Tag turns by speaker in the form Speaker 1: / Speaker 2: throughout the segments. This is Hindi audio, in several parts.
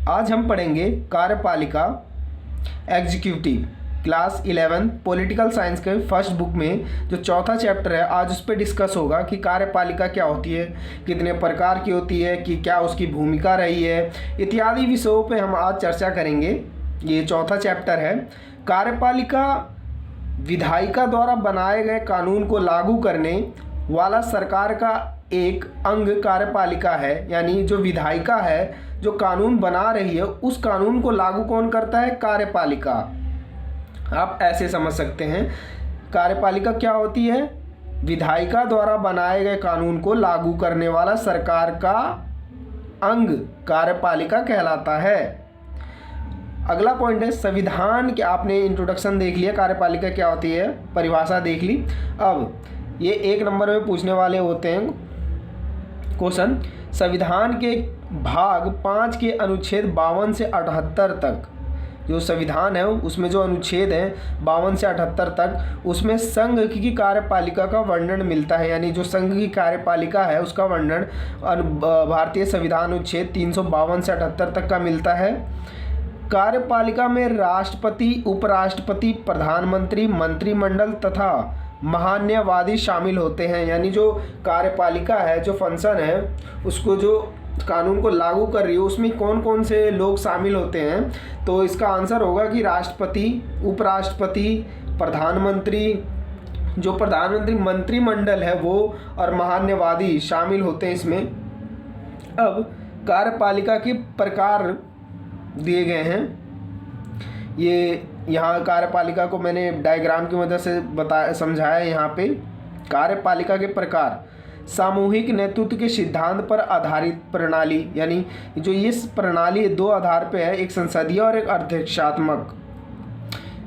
Speaker 1: आज हम पढ़ेंगे कार्यपालिका एग्जीक्यूटिव क्लास 11 पॉलिटिकल साइंस के फर्स्ट बुक में जो चौथा चैप्टर है, आज उस पर डिस्कस होगा कि कार्यपालिका क्या होती है, कितने प्रकार की होती है, कि क्या उसकी भूमिका रही है, इत्यादि विषयों पे हम आज चर्चा करेंगे। ये चौथा चैप्टर है। कार्यपालिका विधायिका द्वारा बनाए गए कानून को लागू करने वाला सरकार का एक अंग कार्यपालिका है। यानी जो विधायिका है, जो कानून बना रही है, उस कानून को लागू कौन करता है? कार्यपालिका। आप ऐसे समझ सकते हैं, कार्यपालिका क्या होती है? विधायिका द्वारा बनाए गए कानून को लागू करने वाला सरकार का अंग कार्यपालिका कहलाता है। अगला पॉइंट है संविधान के। आपने इंट्रोडक्शन देख लिया, कार्यपालिका क्या होती है, परिभाषा देख ली। अब ये 1 नंबर में पूछने वाले होते हैं क्वेश्चन। संविधान के भाग 5 के अनुच्छेद 52 से 78 तक, जो संविधान है उसमें जो अनुच्छेद है 52 से 78 तक, उसमें संघ की कार्यपालिका का वर्णन मिलता है। यानी जो संघ की कार्यपालिका है उसका वर्णन भारतीय संविधान अनुच्छेद 352 से 78 तक का मिलता है। कार्यपालिका में राष्ट्रपति, उपराष्ट्रपति, प्रधानमंत्री, मंत्रिमंडल तथा महान्यायवादी शामिल होते हैं। यानी जो कार्यपालिका है, जो फंक्शन है, उसको जो कानून को लागू कर रही है, उसमें कौन कौन से लोग शामिल होते हैं? तो इसका आंसर होगा कि राष्ट्रपति, उपराष्ट्रपति, प्रधानमंत्री, जो प्रधानमंत्री मंत्रिमंडल है वो, और महान्यायवादी शामिल होते हैं इसमें। अब कार्यपालिका के प्रकार दिए गए हैं। ये यहाँ कार्यपालिका को मैंने डायग्राम की मदद से समझाया। यहाँ पे कार्यपालिका के प्रकार: सामूहिक नेतृत्व के सिद्धांत पर आधारित प्रणाली, यानी जो ये प्रणाली 2 आधार पे है, एक संसदीय और एक अध्यक्षात्मक।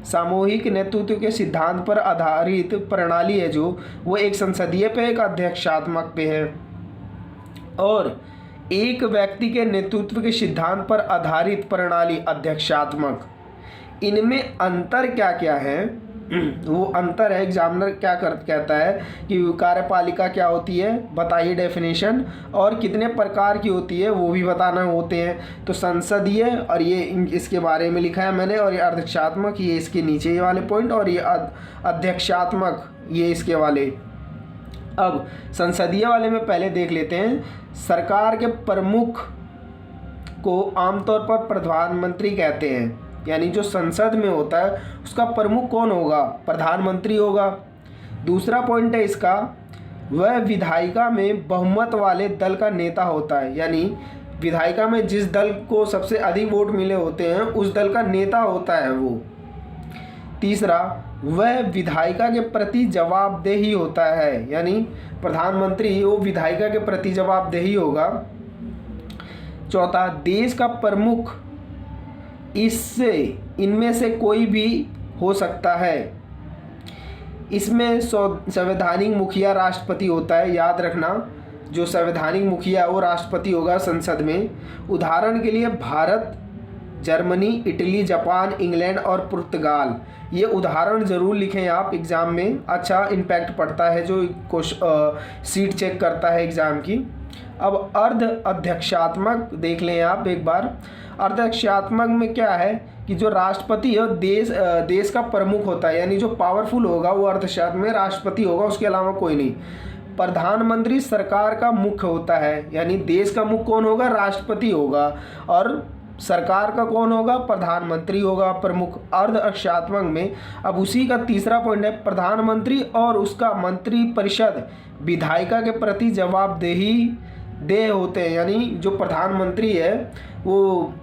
Speaker 1: सामूहिक नेतृत्व के सिद्धांत पर आधारित प्रणाली है जो, वो एक संसदीय पे, एक अध्यक्षात्मक पे है। और एक व्यक्ति के नेतृत्व के सिद्धांत पर आधारित प्रणाली अध्यक्षात्मक। इनमें अंतर क्या क्या है? वो अंतर है, एग्जामिनर क्या कहता है कि कार्यपालिका क्या होती है, बताइए डेफिनेशन, और कितने प्रकार की होती है वो भी बताना होते हैं। तो संसदीय, और ये इसके बारे में लिखा है मैंने, और ये अध्यक्षात्मक, ये इसके नीचे ये वाले पॉइंट, और ये अध्यक्षात्मक, ये इसके वाले। अब संसदीय वाले में पहले देख लेते हैं। सरकार के प्रमुख को आमतौर पर प्रधानमंत्री कहते हैं। यानी जो संसद में होता है उसका प्रमुख कौन होगा? प्रधानमंत्री होगा। दूसरा पॉइंट है इसका, वह विधायिका में बहुमत वाले दल का नेता होता है। यानी विधायिका में जिस दल को सबसे अधिक वोट मिले होते हैं उस दल का नेता होता है वो। तीसरा, वह विधायिका के प्रति जवाबदेही होता है। यानी प्रधानमंत्री वो विधायिका के प्रति जवाबदेही होगा। चौथा, देश का प्रमुख इनमें से कोई भी हो सकता है। इसमें संवैधानिक मुखिया राष्ट्रपति होता है, याद रखना। जो संवैधानिक मुखिया वो राष्ट्रपति होगा संसद में। उदाहरण के लिए Bharat, Germany, Italy, Japan, England और पुर्तगाल। ये उदाहरण ज़रूर लिखें आप, एग्ज़ाम में अच्छा इम्पैक्ट पड़ता है जो सीट चेक करता है एग्ज़ाम की। अब अर्ध अध्यक्षात्मक देख लें आप एक बार। अध्यक्षात्मक में क्या है कि जो राष्ट्रपति है देश का प्रमुख होता है। यानी जो पावरफुल होगा वो अध्यक्षात्मक में राष्ट्रपति होगा, उसके अलावा कोई नहीं। प्रधानमंत्री सरकार का मुख्य होता है। यानी देश का मुख्य कौन होगा? राष्ट्रपति होगा। और सरकार का कौन होगा? प्रधानमंत्री होगा प्रमुख अर्धअध्यक्षात्मक में। अब उसी का तीसरा पॉइंट है, प्रधानमंत्री और उसका मंत्रिपरिषद विधायिका के प्रति जवाबदेह होते हैं। यानी जो प्रधानमंत्री है वो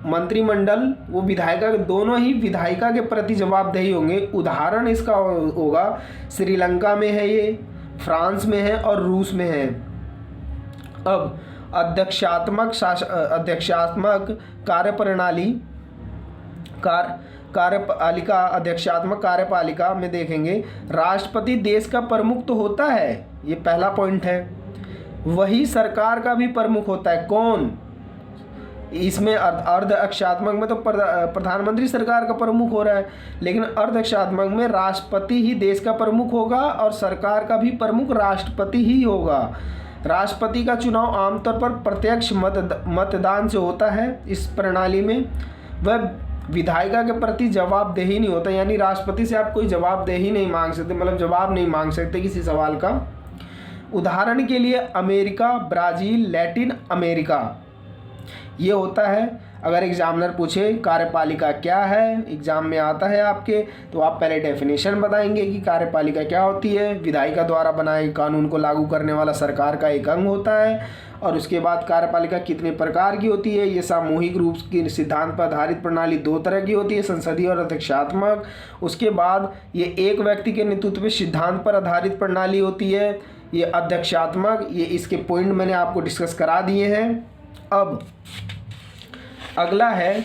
Speaker 1: मंत्रिमंडल, वो विधायिका, दोनों ही विधायिका के प्रति जवाबदेही होंगे। उदाहरण इसका होगा श्रीलंका में है, ये फ्रांस में है और रूस में है। अब अध्यक्षात्मक कार्यप्रणाली कार्यपालिका अध्यक्षात्मक कार्यपालिका में देखेंगे, राष्ट्रपति देश का प्रमुख तो होता है, ये पहला पॉइंट है। वही सरकार का भी प्रमुख होता है। कौन? इसमें अर्धअक्षात्मक में तो प्रधानमंत्री सरकार का प्रमुख हो रहा है, लेकिन अर्धअक्षात्मक में राष्ट्रपति ही देश का प्रमुख होगा और सरकार का भी प्रमुख राष्ट्रपति ही होगा। राष्ट्रपति का चुनाव आमतौर पर प्रत्यक्ष मतदान से होता है। इस प्रणाली में वह विधायिका के प्रति जवाबदेही नहीं होता, यानी राष्ट्रपति से आप कोई जवाबदेही नहीं मांग सकते, मतलब जवाब नहीं मांग सकते किसी सवाल का। उदाहरण के लिए अमेरिका, ब्राज़ील, लैटिन अमेरिका ये होता है। अगर एग्जामिनर पूछे कार्यपालिका क्या है, एग्जाम में आता है आपके, तो आप पहले डेफिनेशन बताएंगे कि कार्यपालिका क्या होती है। विधायिका द्वारा बनाए कानून को लागू करने वाला सरकार का एक अंग होता है। और उसके बाद कार्यपालिका कितने प्रकार की होती है। ये सामूहिक रूप की सिद्धांत पर आधारित प्रणाली दो तरह की होती है, संसदीय और अध्यक्षात्मक। उसके बाद ये एक व्यक्ति के नेतृत्व में सिद्धांत पर आधारित प्रणाली होती है, ये अध्यक्षात्मक। ये इसके पॉइंट मैंने आपको डिस्कस करा दिए हैं। अब अगला है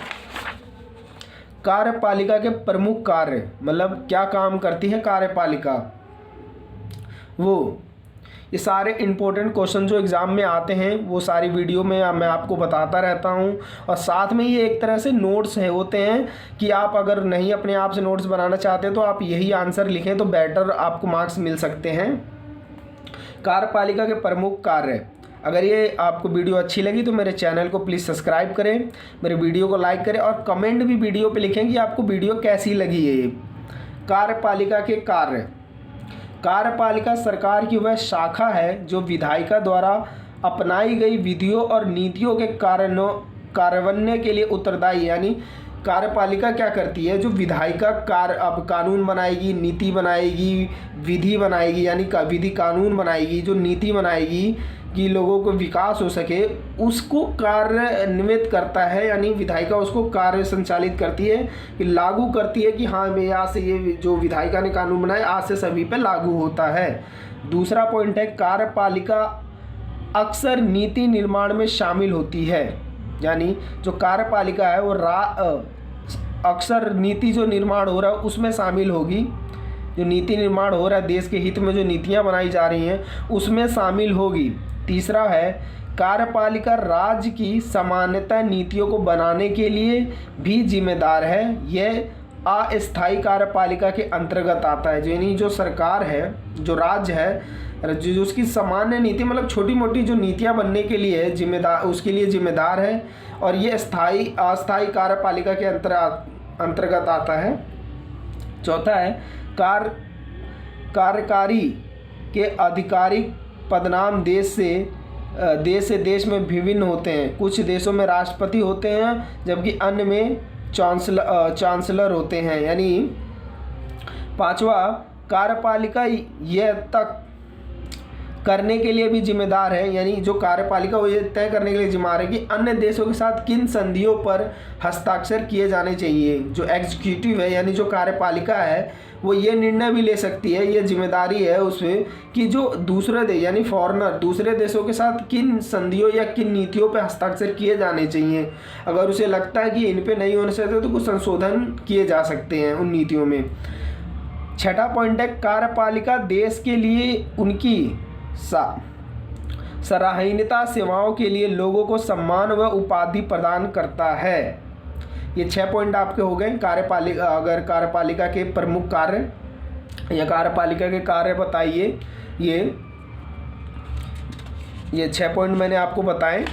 Speaker 1: कार्यपालिका के प्रमुख कार्य, मतलब क्या काम करती है कार्यपालिका। ये सारे इम्पोर्टेंट क्वेश्चन जो एग्ज़ाम में आते हैं वो सारी वीडियो में मैं आपको बताता रहता हूँ। और साथ में ये एक तरह से नोट्स होते हैं कि आप अगर नहीं अपने आप से नोट्स बनाना चाहते तो आप यही आंसर लिखें तो बेटर आपको मार्क्स मिल सकते हैं। कार्यपालिका के प्रमुख कार्य। अगर ये आपको वीडियो अच्छी लगी तो मेरे चैनल को प्लीज़ सब्सक्राइब करें, मेरे वीडियो को लाइक करें और कमेंट भी वीडियो पे लिखें कि आपको वीडियो कैसी लगी है। कार्यपालिका के कार्य। कार्यपालिका सरकार की वह शाखा है जो विधायिका द्वारा अपनाई गई विधियों और नीतियों के कार्यान्वयन के लिए उत्तरदायी, यानी कार्यपालिका क्या करती है, जो विधायिका अब कानून बनाएगी, नीति बनाएगी, विधि बनाएगी, यानी विधि कानून बनाएगी, जो नीति बनाएगी कि लोगों को विकास हो सके, उसको कार्यान्वित करता है। यानी विधायिका उसको कार्य संचालित करती है कि लागू करती है कि हाँ मैं यहाँ से ये जो विधायिका ने कानून बनाए आज से सभी पे लागू होता है। दूसरा पॉइंट है कार्यपालिका अक्सर नीति निर्माण में शामिल होती है, यानी जो कार्यपालिका है वो अक्सर नीति जो निर्माण हो रहा है उसमें शामिल होगी। जो नीति निर्माण हो रहा है देश के हित में जो नीतियाँ बनाई जा रही हैं उसमें शामिल होगी। तीसरा है कार्यपालिका राज्य की सामान्यतः नीतियों को बनाने के लिए भी जिम्मेदार है। यह अस्थायी कार्यपालिका के अंतर्गत आता है, यानी जो सरकार है, जो राज्य है, जो उसकी सामान्य नीति मतलब छोटी मोटी जो नीतियां बनने के लिए जिम्मेदार, उसके लिए जिम्मेदार है। और ये अस्थायी कार्यपालिका के अंतर्गत आता है। चौथा है कार्यकारी के आधिकारिक पदनाम देश से देश में विभिन्न होते हैं। कुछ देशों में राष्ट्रपति होते हैं जबकि अन्य में चांसलर होते हैं। यानी पांचवा कार्यपालिका यह तक करने के लिए भी जिम्मेदार है, यानी जो कार्यपालिका वो ये तय करने के लिए जिम्मेदार है कि अन्य देशों के साथ किन संधियों पर हस्ताक्षर किए जाने चाहिए। जो एग्जीक्यूटिव है यानी जो कार्यपालिका है वो ये निर्णय भी ले सकती है, ये जिम्मेदारी है उसमें कि जो दूसरे देश यानी फॉरेनर दूसरे देशों के साथ किन संधियों या किन नीतियों पर हस्ताक्षर किए जाने चाहिए। अगर उसे लगता है कि इन पे नहीं होने सकते तो कुछ संशोधन किए जा सकते हैं उन नीतियों में। छठा पॉइंट है कार्यपालिका देश के लिए उनकी सराहनीयता सेवाओं के लिए लोगों को सम्मान व उपाधि प्रदान करता है। ये 6 पॉइंट आपके हो गए कार्यपालिका। अगर कार्यपालिका के प्रमुख कार्य या कार्यपालिका के कार्य बताइए, ये 6 पॉइंट मैंने आपको बताए।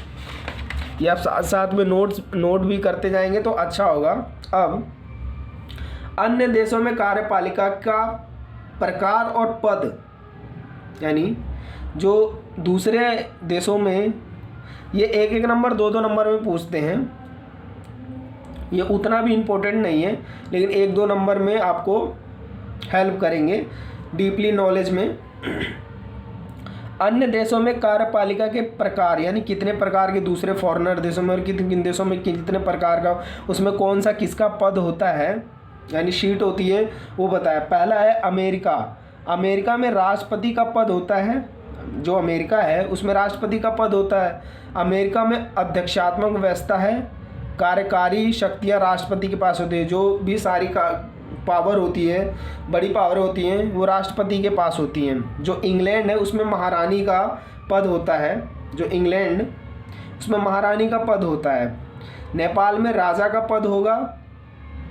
Speaker 1: ये आप साथ साथ में नोट भी करते जाएंगे तो अच्छा होगा। अब अन्य देशों में कार्यपालिका का प्रकार और पद, यानी जो दूसरे देशों में ये 1-1 नंबर 2-2 नंबर में पूछते हैं, ये उतना भी इम्पोर्टेंट नहीं है लेकिन 1-2 नंबर में आपको हेल्प करेंगे डीपली नॉलेज में। अन्य देशों में कार्यपालिका के प्रकार, यानी कितने प्रकार के दूसरे फॉरेनर देशों में और किन देशों में कितने प्रकार का, उसमें कौन सा किसका पद होता है, यानी शीट होती है वो बताया। पहला है अमेरिका। अमेरिका में राष्ट्रपति का पद होता है, जो अमेरिका है उसमें राष्ट्रपति का पद होता है। अमेरिका में अध्यक्षात्मक व्यवस्था है, कार्यकारी शक्तियाँ राष्ट्रपति के पास होती है। जो भी सारी पावर होती है, बड़ी पावर होती हैं वो राष्ट्रपति के पास होती हैं। जो इंग्लैंड है उसमें महारानी का पद होता है, जो इंग्लैंड उसमें महारानी का पद होता है। नेपाल में राजा का पद होगा,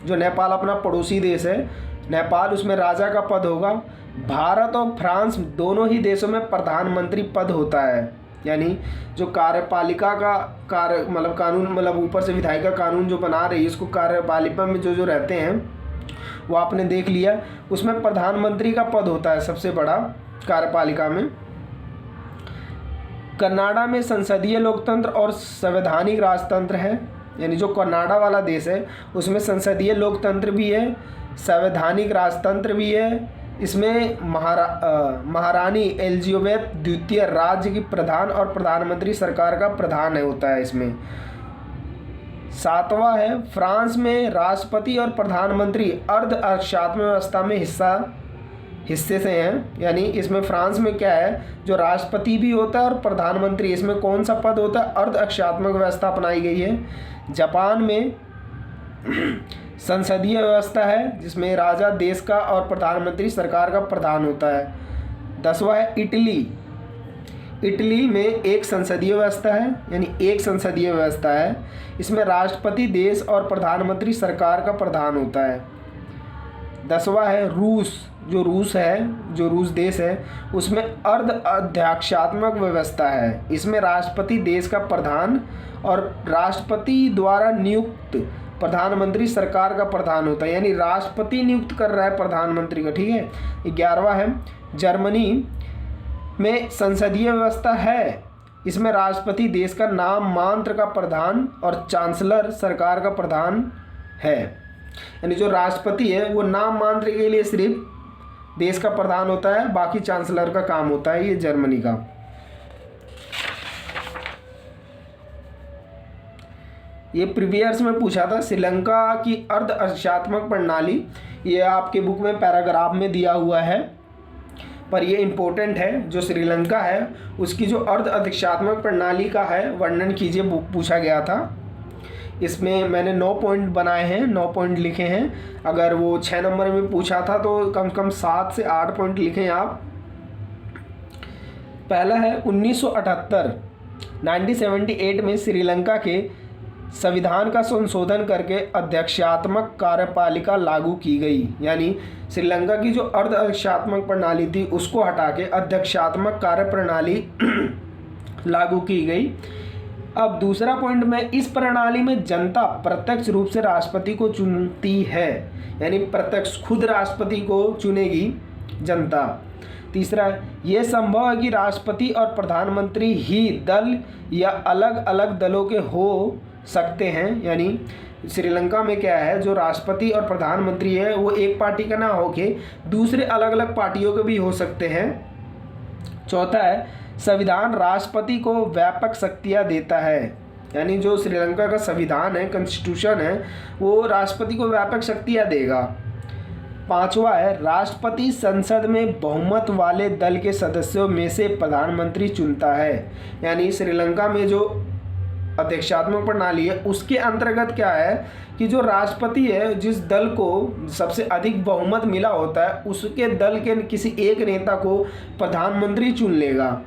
Speaker 1: जो नेपाल अपना पड़ोसी देश है नेपाल, उसमें राजा का पद होगा। भारत और फ्रांस दोनों ही देशों में प्रधानमंत्री पद होता है। यानी जो कार्यपालिका का कार्य मतलब कानून मतलब ऊपर से विधायिका कानून जो बना रही है इसको कार्यपालिका में जो जो रहते हैं वो आपने देख लिया। उसमें प्रधानमंत्री का पद होता है सबसे बड़ा कार्यपालिका में। कनाडा में संसदीय लोकतंत्र और संवैधानिक राजतंत्र है, यानी जो कनाडा वाला देश है उसमें संसदीय लोकतंत्र भी है, संवैधानिक राजतंत्र भी है। इसमें महारानी एलिजाबेथ द्वितीय राज्य की प्रधान और प्रधानमंत्री सरकार का प्रधान है होता है इसमें। 7वां है फ्रांस में राष्ट्रपति और प्रधानमंत्री अर्ध अरक्षात्मक व्यवस्था में हिस्से से हैं, यानी इसमें फ्रांस में क्या है जो राष्ट्रपति भी होता है और प्रधानमंत्री, इसमें कौन सा पद होता है, अर्ध अरक्षात्मक व्यवस्था अपनाई गई है। जापान में संसदीय व्यवस्था है जिसमें राजा देश का और प्रधानमंत्री सरकार का प्रधान होता है। 10वां है इटली में एक संसदीय व्यवस्था है, यानी एक संसदीय व्यवस्था है। इसमें राष्ट्रपति देश और प्रधानमंत्री सरकार का प्रधान होता है। 10वां है रूस जो रूस देश है उसमें अर्ध अध्यक्षात्मक व्यवस्था है। इसमें राष्ट्रपति देश का प्रधान और राष्ट्रपति द्वारा नियुक्त प्रधानमंत्री सरकार का प्रधान होता है, यानी राष्ट्रपति नियुक्त कर रहा है प्रधानमंत्री का, ठीक है। 11वां है जर्मनी में संसदीय व्यवस्था है। इसमें राष्ट्रपति देश का नाम मात्र का प्रधान और चांसलर सरकार का प्रधान है, यानी जो राष्ट्रपति है वो नाम मात्र के लिए सिर्फ देश का प्रधान होता है, बाकी चांसलर का काम होता है। ये जर्मनी का। ये प्रीवियस में पूछा था श्रीलंका की अर्ध अरक्षात्मक प्रणाली, ये आपके बुक में पैराग्राफ में दिया हुआ है पर ये इम्पोर्टेंट है। जो श्रीलंका है उसकी जो अर्ध अरक्षात्मक प्रणाली का है वर्णन कीजिए, बुक पूछा गया था। इसमें मैंने 9 पॉइंट बनाए हैं, 9 पॉइंट लिखे हैं। अगर वो 6 नंबर में पूछा था तो कम से कम 7 से 8 पॉइंट लिखें आप। पहला है 1978 में श्रीलंका के संविधान का संशोधन करके अध्यक्षात्मक कार्यपालिका लागू की गई, यानी श्रीलंका की जो अर्ध अध्यक्षात्मक प्रणाली थी उसको हटा के अध्यक्षात्मक कार्यप्रणाली लागू की गई। अब दूसरा पॉइंट में, इस प्रणाली में जनता प्रत्यक्ष रूप से राष्ट्रपति को चुनती है, यानी प्रत्यक्ष खुद राष्ट्रपति को चुनेगी जनता। तीसरा, यह संभव है कि राष्ट्रपति और प्रधानमंत्री ही दल या अलग अलग दलों के हो सकते हैं, यानी श्रीलंका में क्या है जो राष्ट्रपति और प्रधानमंत्री है वो एक पार्टी का ना होके दूसरे अलग अलग पार्टियों के भी हो सकते हैं। चौथा है, संविधान राष्ट्रपति को व्यापक शक्तियां देता है, यानी जो श्रीलंका का संविधान है, कॉन्स्टिट्यूशन है, वो राष्ट्रपति को व्यापक शक्तियां देगा। पांचवा है, राष्ट्रपति संसद में बहुमत वाले दल के सदस्यों में से प्रधानमंत्री चुनता है, यानी श्रीलंका में जो अध्यक्षात्मक प्रणाली है उसके अंतर्गत क्या है कि जो राष्ट्रपति है जिस दल को सबसे अधिक बहुमत मिला होता है उसके दल के किसी एक नेता को प्रधानमंत्री चुन लेगा।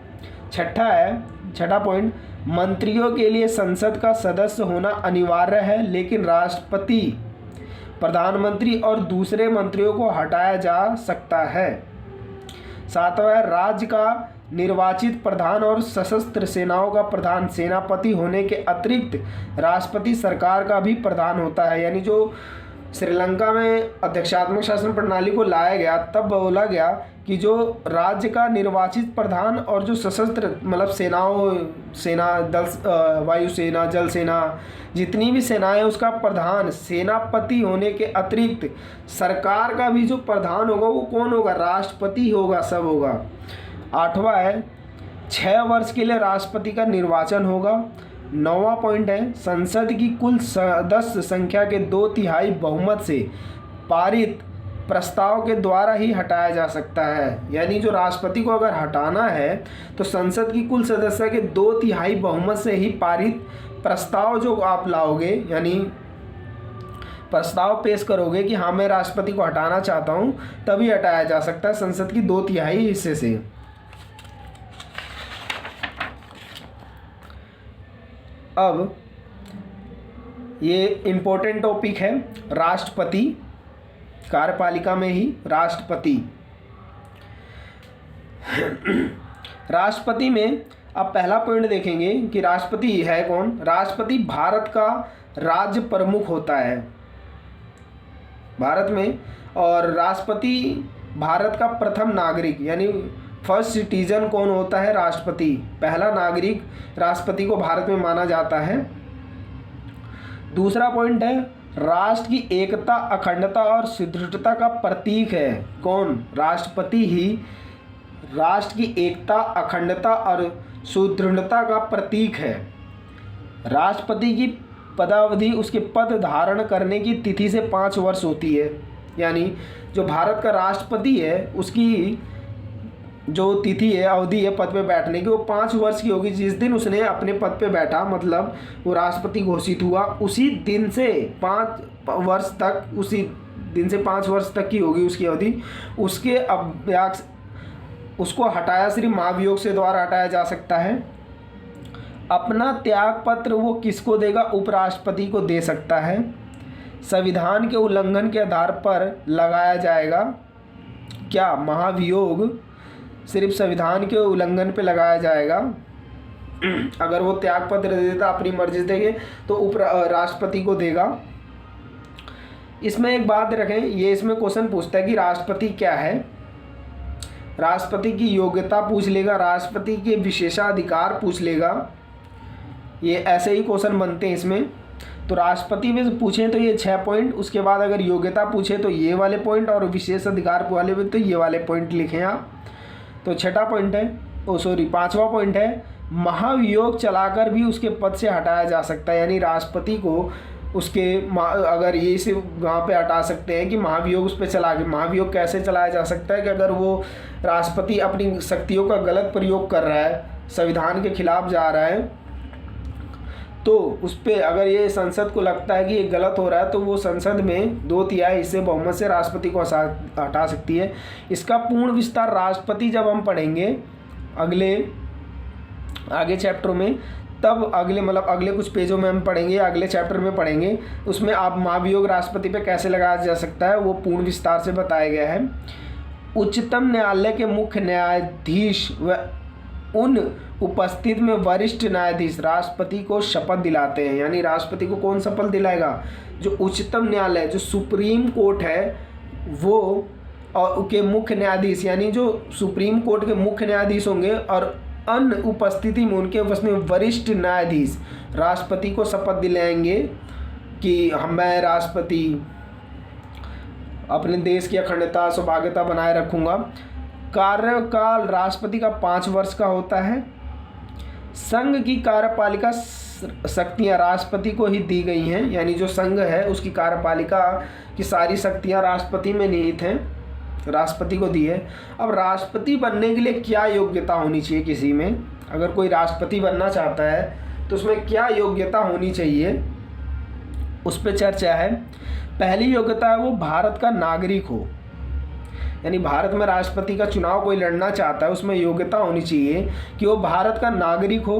Speaker 1: छठा पॉइंट, मंत्रियों के लिए संसद का सदस्य होना अनिवार्य है, लेकिन राष्ट्रपति, प्रधानमंत्री और दूसरे मंत्रियों को हटाया जा सकता है। सातवां, राज्य का निर्वाचित प्रधान और सशस्त्र सेनाओं का प्रधान सेनापति होने के अतिरिक्त राष्ट्रपति सरकार का भी प्रधान होता है, यानी जो श्रीलंका में अध्यक्षात्मक शासन प्रणाली को लाया गया तब बोला गया कि जो राज्य का निर्वाचित प्रधान और जो सशस्त्र मतलब सेना दल, वायुसेना, जल सेना, जितनी भी सेनाएं उसका प्रधान सेनापति होने के अतिरिक्त सरकार का भी जो प्रधान होगा वो कौन होगा, राष्ट्रपति होगा, सब होगा। आठवां है, 6 वर्ष के लिए राष्ट्रपति का निर्वाचन होगा। 9वां पॉइंट है, संसद की कुल सदस्य संख्या के 2/3 बहुमत से पारित प्रस्ताव के द्वारा ही हटाया जा सकता है, यानी जो राष्ट्रपति को अगर हटाना है तो संसद की कुल सदस्य के 2/3 बहुमत से ही पारित प्रस्ताव जो आप लाओगे, यानी प्रस्ताव पेश करोगे कि हाँ मैं राष्ट्रपति को हटाना चाहता हूँ, तभी हटाया जा सकता है संसद की 2/3 हिस्से से। अब ये इम्पोर्टेंट टॉपिक है राष्ट्रपति, कार्यपालिका में ही राष्ट्रपति। राष्ट्रपति में अब पहला पॉइंट देखेंगे कि राष्ट्रपति है कौन। राष्ट्रपति भारत का राज्य प्रमुख होता है भारत में, और राष्ट्रपति भारत का प्रथम नागरिक यानी फर्स्ट सिटीजन कौन होता है, राष्ट्रपति। पहला नागरिक राष्ट्रपति को भारत में माना जाता है। दूसरा पॉइंट है राष्ट्र की एकता, अखंडता और सुदृढ़ता का प्रतीक है कौन, राष्ट्रपति ही राष्ट्र की एकता, अखंडता और सुदृढ़ता का प्रतीक है। राष्ट्रपति की पदावधि उसके पद धारण करने की तिथि से 5 वर्ष होती है, यानी जो भारत का राष्ट्रपति है उसकी जो तिथि है, अवधि है पद पे बैठने की, वो 5 वर्ष की होगी। जिस दिन उसने अपने पद पे बैठा, मतलब वो राष्ट्रपति घोषित हुआ, उसी दिन से 5 वर्ष तक, उसी दिन से 5 वर्ष तक की होगी उसकी अवधि। उसके अभ्यास उसको हटाया सिर्फ महाभियोग से द्वारा हटाया जा सकता है। अपना त्याग पत्र वो किसको देगा, उपराष्ट्रपति को दे सकता है। संविधान के उल्लंघन के आधार पर लगाया जाएगा क्या, महाभियोग सिर्फ संविधान के उल्लंघन पे लगाया जाएगा। अगर वो त्याग पत्र दे देता अपनी मर्जी से देंगे तो राष्ट्रपति को देगा। इसमें एक बात रखें, ये इसमें क्वेश्चन पूछता है कि राष्ट्रपति क्या है। राष्ट्रपति की योग्यता पूछ लेगा, राष्ट्रपति के विशेषाधिकार पूछ लेगा, ये ऐसे ही क्वेश्चन बनते हैं इसमें। तो राष्ट्रपति में से पूछें तो ये 6 पॉइंट, उसके बाद अगर योग्यता पूछे तो ये वाले पॉइंट, और विशेष अधिकार वाले में तो ये वाले पॉइंट लिखें आप। तो छठा पॉइंट है, पांचवा पॉइंट है महाभियोग चलाकर भी उसके पद से हटाया जा सकता है, यानी राष्ट्रपति को उसके अगर ये से वहाँ पे हटा सकते हैं कि महाभियोग उस पर चला के। महाभियोग कैसे चलाया जा सकता है कि अगर वो राष्ट्रपति अपनी शक्तियों का गलत प्रयोग कर रहा है, संविधान के खिलाफ जा रहा है, तो उस पर अगर ये संसद को लगता है कि ये गलत हो रहा है तो वो संसद में 2/3 हिस्से बहुमत से राष्ट्रपति को हटा सकती है। इसका पूर्ण विस्तार राष्ट्रपति जब हम पढ़ेंगे आगे चैप्टर में, तब अगले कुछ पेजों में हम पढ़ेंगे, अगले चैप्टर में पढ़ेंगे, उसमें आप महाभियोग राष्ट्रपति पे कैसे लगाया जा सकता है वो पूर्ण विस्तार से बताया गया है। उच्चतम न्यायालय के मुख्य न्यायाधीश व उन उपस्थित में वरिष्ठ न्यायाधीश राष्ट्रपति को शपथ दिलाते हैं, यानी राष्ट्रपति को कौन शपथ दिलाएगा, जो उच्चतम न्यायालय जो सुप्रीम कोर्ट है वो, और के मुख्य न्यायाधीश यानी जो सुप्रीम कोर्ट के मुख्य न्यायाधीश होंगे, और अन्य उपस्थिति में उनके उसमें वरिष्ठ न्यायाधीश राष्ट्रपति को शपथ दिलाएंगे कि मैं राष्ट्रपति अपने देश की अखंडता सौभाग्यता बनाए रखूँगा। कार्यकाल राष्ट्रपति का 5 वर्ष का होता है। संघ की कार्यपालिका शक्तियां राष्ट्रपति को ही दी गई हैं, यानी जो संघ है उसकी कार्यपालिका की सारी शक्तियां राष्ट्रपति में निहित हैं, राष्ट्रपति को दी है। अब राष्ट्रपति बनने के लिए क्या योग्यता होनी चाहिए किसी में, अगर कोई राष्ट्रपति बनना चाहता है तो उसमें क्या योग्यता होनी चाहिए, उस पर चर्चा है। पहली योग्यता है वो भारत का नागरिक हो, यानी भारत में राष्ट्रपति का चुनाव कोई लड़ना चाहता है उसमें योग्यता होनी चाहिए कि वो भारत का नागरिक हो।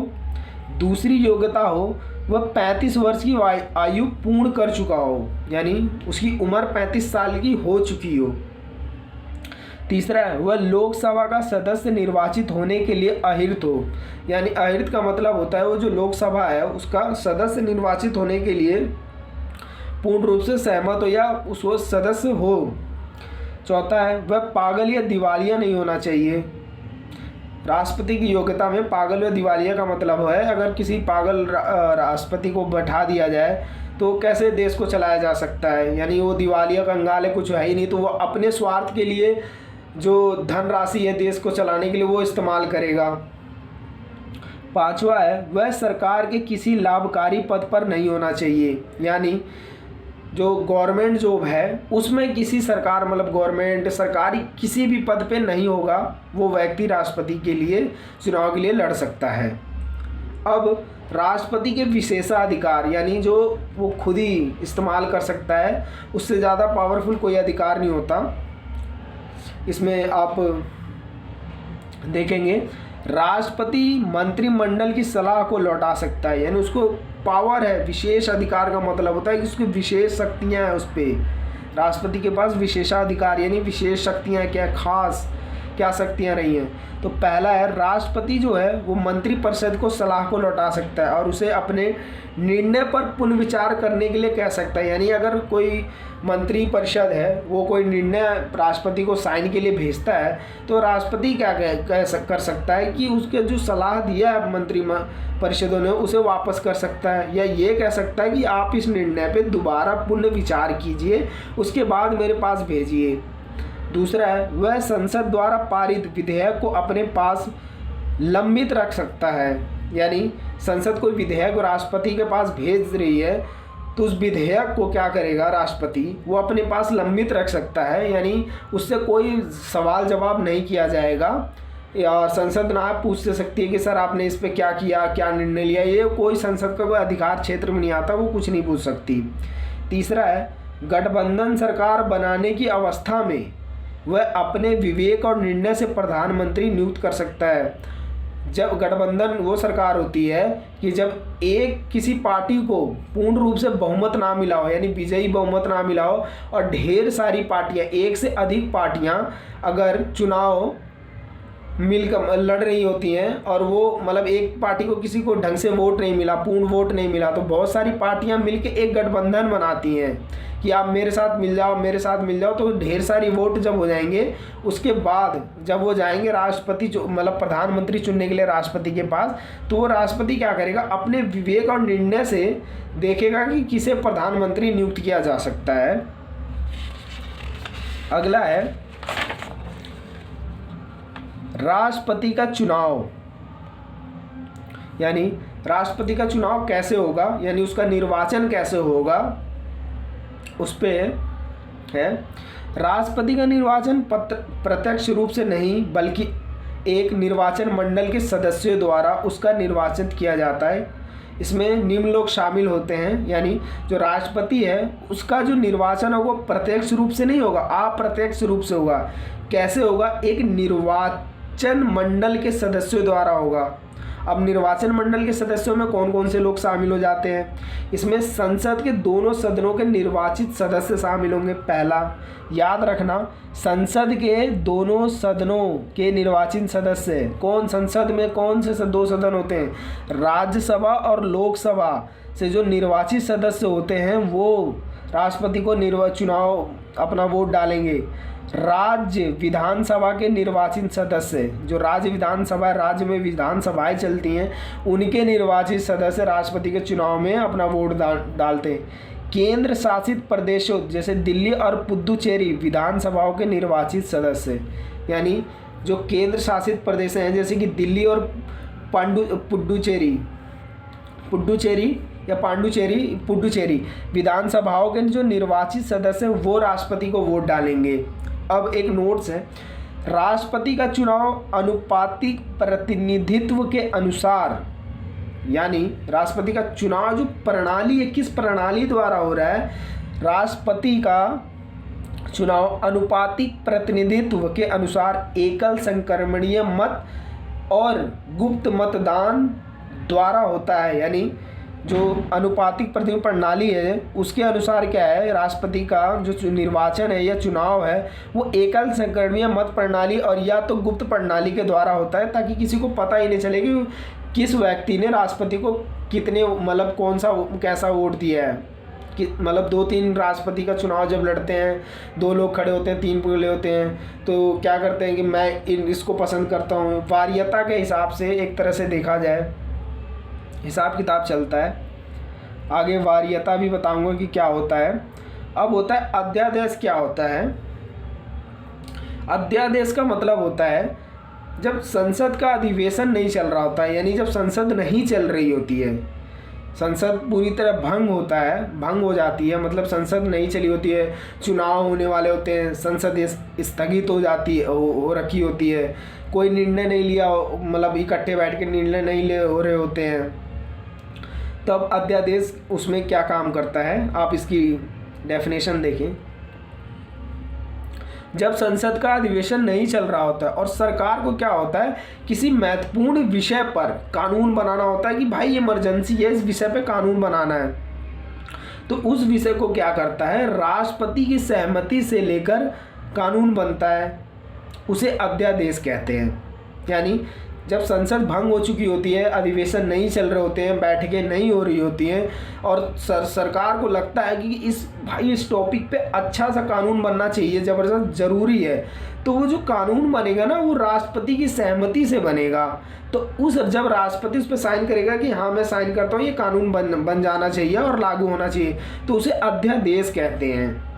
Speaker 1: दूसरी योग्यता हो वह 35 वर्ष की आयु पूर्ण कर चुका हो, यानी उसकी उम्र 35 साल की हो चुकी हो। तीसरा है वह लोकसभा का सदस्य निर्वाचित होने के लिए अहिर्त हो, यानी अहिर्त का मतलब होता है वो जो लोकसभा है उसका सदस्य निर्वाचित होने के लिए पूर्ण रूप से सहमत हो या उसको सदस्य हो। चौथा है वह पागल या दिवालिया नहीं होना चाहिए। राष्ट्रपति की योग्यता में पागल या दिवालिया का मतलब है अगर किसी पागल राष्ट्रपति को बैठा दिया जाए तो कैसे देश को चलाया जा सकता है, यानी वो दिवालिया कंगाल है, कुछ है ही नहीं, तो वो अपने स्वार्थ के लिए जो धनराशि है देश को चलाने के लिए वो इस्तेमाल करेगा। पांचवा है वह सरकार के किसी लाभकारी पद पर नहीं होना चाहिए, यानी जो गवर्नमेंट जॉब है उसमें किसी सरकार मतलब गवर्नमेंट सरकारी किसी भी पद पे नहीं होगा वो व्यक्ति राष्ट्रपति के लिए चुनाव के लिए लड़ सकता है। अब राष्ट्रपति के विशेषाधिकार यानी जो वो खुद ही इस्तेमाल कर सकता है, उससे ज़्यादा पावरफुल कोई अधिकार नहीं होता। इसमें आप देखेंगे राष्ट्रपति मंत्रिमंडल की सलाह को लौटा सकता है, यानी उसको पावर है। विशेष अधिकार का मतलब होता है कि उसकी विशेष शक्तियाँ हैं, उस पर राष्ट्रपति के पास विशेषाधिकार यानी विशेष शक्तियाँ क्या, खास क्या शक्तियां रही हैं? तो पहला है, राष्ट्रपति जो है वो मंत्रिपरिषद को सलाह को लौटा सकता है और उसे अपने निर्णय पर पुनर्विचार करने के लिए कह सकता है। यानी अगर कोई मंत्रिपरिषद है वो कोई निर्णय राष्ट्रपति को साइन के लिए भेजता है तो राष्ट्रपति क्या कर सकता है कि उसके जो सलाह दिया है मंत्री परिषदों ने उसे वापस कर सकता है, या ये कह सकता है कि आप इस निर्णय पे दोबारा पुनर्विचार कीजिए, उसके बाद मेरे पास भेजिए। दूसरा है, वह संसद द्वारा पारित विधेयक को अपने पास लंबित रख सकता है। यानी संसद कोई विधेयक राष्ट्रपति के पास भेज रही है तो उस विधेयक को क्या करेगा राष्ट्रपति, वो अपने पास लंबित रख सकता है, यानी उससे कोई सवाल जवाब नहीं किया जाएगा और संसद ना पूछ सकती है कि सर आपने इस पे क्या किया, क्या निर्णय लिया, ये कोई संसद का कोई अधिकार क्षेत्र में नहीं आता, वो कुछ नहीं पूछ सकती। तीसरा है, गठबंधन सरकार बनाने की अवस्था में वह अपने विवेक और निर्णय से प्रधानमंत्री नियुक्त कर सकता है। जब गठबंधन वो सरकार होती है कि जब एक किसी पार्टी को पूर्ण रूप से बहुमत ना मिला हो, यानी विजयी बहुमत ना मिला हो और ढेर सारी पार्टियां, एक से अधिक पार्टियां अगर चुनाव मिलकर लड़ रही होती हैं और वो मतलब एक पार्टी को किसी को ढंग से वोट नहीं मिला, पूर्ण वोट नहीं मिला, तो बहुत सारी पार्टियां मिलकर एक गठबंधन बनाती हैं कि आप मेरे साथ मिल जाओ, मेरे साथ मिल जाओ। तो ढेर सारी वोट जब हो जाएंगे उसके बाद जब वो जाएंगे राष्ट्रपति मतलब प्रधानमंत्री चुनने के लिए राष्ट्रपति के पास, तो वो राष्ट्रपति क्या करेगा, अपने विवेक और निर्णय से देखेगा कि किसे प्रधानमंत्री नियुक्त किया जा सकता है। अगला है राष्ट्रपति का चुनाव, यानी राष्ट्रपति का चुनाव कैसे होगा, यानी उसका निर्वाचन कैसे होगा, उस पे है। राष्ट्रपति का निर्वाचन प्रत्यक्ष रूप से नहीं बल्कि एक निर्वाचन मंडल के सदस्यों द्वारा उसका निर्वाचन किया जाता है। इसमें निम्न लोग शामिल होते हैं, यानी जो राष्ट्रपति है उसका जो निर्वाचन होगा प्रत्यक्ष रूप से नहीं होगा, अप्रत्यक्ष रूप से होगा। कैसे होगा, एक निर्वाचन मंडल के सदस्यों द्वारा होगा। अब निर्वाचन मंडल के सदस्यों में कौन कौन से लोग शामिल हो जाते हैं, इसमें संसद के दोनों सदनों के निर्वाचित सदस्य शामिल होंगे। पहला याद रखना, संसद के दोनों सदनों के निर्वाचित सदस्य कौन, संसद में कौन से दो सदन होते हैं, राज्यसभा और लोकसभा से जो निर्वाचित सदस्य होते हैं वो राष्ट्रपति को चुनाव अपना वोट डालेंगे। राज्य विधानसभा के निर्वाचित सदस्य, जो राज्य विधानसभा, राज्य में विधानसभाएं चलती हैं, उनके निर्वाचित सदस्य राष्ट्रपति के चुनाव में अपना वोट डालते हैं। केंद्र शासित प्रदेशों जैसे दिल्ली और पुडुचेरी विधानसभाओं के निर्वाचित सदस्य, यानी जो केंद्र शासित प्रदेश हैं जैसे कि दिल्ली और पुडुचेरी विधानसभाओं के जो निर्वाचित सदस्य हैं वो राष्ट्रपति को वोट डालेंगे। अब एक नोट्स है, राष्ट्रपति का चुनाव अनुपातिक प्रतिनिधित्व के अनुसार, यानी राष्ट्रपति का चुनाव जो प्रणाली है किस प्रणाली द्वारा हो रहा है, राष्ट्रपति का चुनाव अनुपातिक प्रतिनिधित्व के अनुसार एकल संक्रमणीय मत और गुप्त मतदान द्वारा होता है। यानी जो अनुपातिक प्रतिनिधित्व प्रणाली है उसके अनुसार क्या है, राष्ट्रपति का जो निर्वाचन है या चुनाव है वो एकल संक्रमणीय मत प्रणाली और या तो गुप्त प्रणाली के द्वारा होता है, ताकि किसी को पता ही नहीं चले कि किस व्यक्ति ने राष्ट्रपति को कितने मतलब कौन सा कैसा वोट दिया है। कि मतलब 2-3 राष्ट्रपति का चुनाव जब लड़ते हैं, 2 लोग खड़े होते हैं, 3 पुले होते हैं, तो क्या करते हैं कि मैं इसको पसंद करता हूँ, वारियता के हिसाब से एक तरह से देखा जाए हिसाब किताब चलता है। आगे वारियता भी बताऊंगा कि क्या होता है। अब होता है अध्यादेश। क्या होता है अध्यादेश? का मतलब होता है जब संसद का अधिवेशन नहीं चल रहा होता है, यानी जब संसद नहीं चल रही होती है, संसद पूरी तरह भंग हो जाती है, मतलब संसद नहीं चली होती है, चुनाव होने वाले होते हैं, संसद स्थगित हो जाती है, हो रखी होती है, कोई निर्णय नहीं लिया, मतलब इकट्ठे बैठ के निर्णय नहीं हो रहे होते हैं, तब अध्यादेश उसमें क्या काम करता है आप इसकी डेफिनेशन देखें। जब संसद का अधिवेशन नहीं चल रहा होता है और सरकार को क्या होता है, किसी महत्वपूर्ण विषय पर कानून बनाना होता है कि भाई ये इमरजेंसी है, इस विषय पे कानून बनाना है, तो उस विषय को क्या करता है, राष्ट्रपति की सहमति से लेकर कानून बनता है। उसे अध्यादेश कहते हैं। यानी जब संसद भंग हो चुकी होती है, अधिवेशन नहीं चल रहे होते हैं, बैठकें नहीं हो रही होती हैं और सरकार को लगता है कि इस टॉपिक पे अच्छा सा कानून बनना चाहिए, ज़बरदस्त ज़रूरी है, तो वो जो कानून बनेगा ना वो राष्ट्रपति की सहमति से बनेगा। तो जब राष्ट्रपति उस पर साइन करेगा कि हाँ मैं साइन करता हूँ, ये कानून बन जाना चाहिए और लागू होना चाहिए, तो उसे अध्यादेश कहते हैं।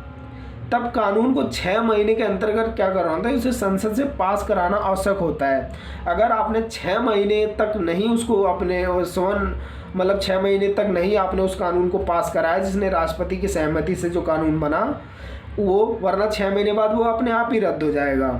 Speaker 1: तब कानून को 6 महीने के अंतर्गत क्या करना होता है, उसे संसद से पास कराना आवश्यक होता है। अगर आपने 6 महीने तक नहीं उसको अपने मतलब 6 महीने तक नहीं आपने उस कानून को पास कराया जिसने राष्ट्रपति की सहमति से जो कानून बना वो, वरना 6 महीने बाद वो अपने आप ही रद्द हो जाएगा।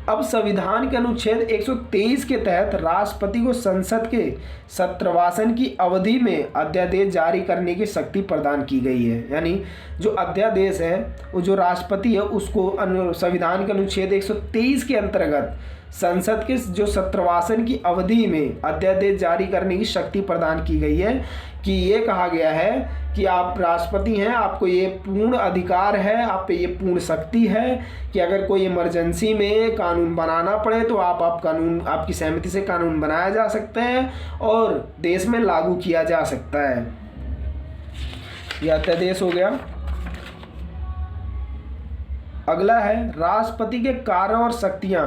Speaker 1: अब संविधान के अनुच्छेद 123 के तहत राष्ट्रपति को संसद के सत्रवासन की अवधि में अध्यादेश जारी करने की शक्ति प्रदान की गई है। यानी जो अध्यादेश है वो जो राष्ट्रपति है उसको संविधान के अनुच्छेद 123 के अंतर्गत संसद के जो सत्रवासन की अवधि में अध्यादेश जारी करने की शक्ति प्रदान की गई है। कि ये कहा गया है कि आप राष्ट्रपति हैं, आपको ये पूर्ण अधिकार है, आप पे ये पूर्ण शक्ति है कि अगर कोई इमरजेंसी में कानून बनाना पड़े तो आप कानून, आपकी सहमति से कानून बनाया जा सकता है और देश में लागू किया जा सकता है। यह अध्यादेश हो गया। अगला है राष्ट्रपति के कार्य और शक्तियां।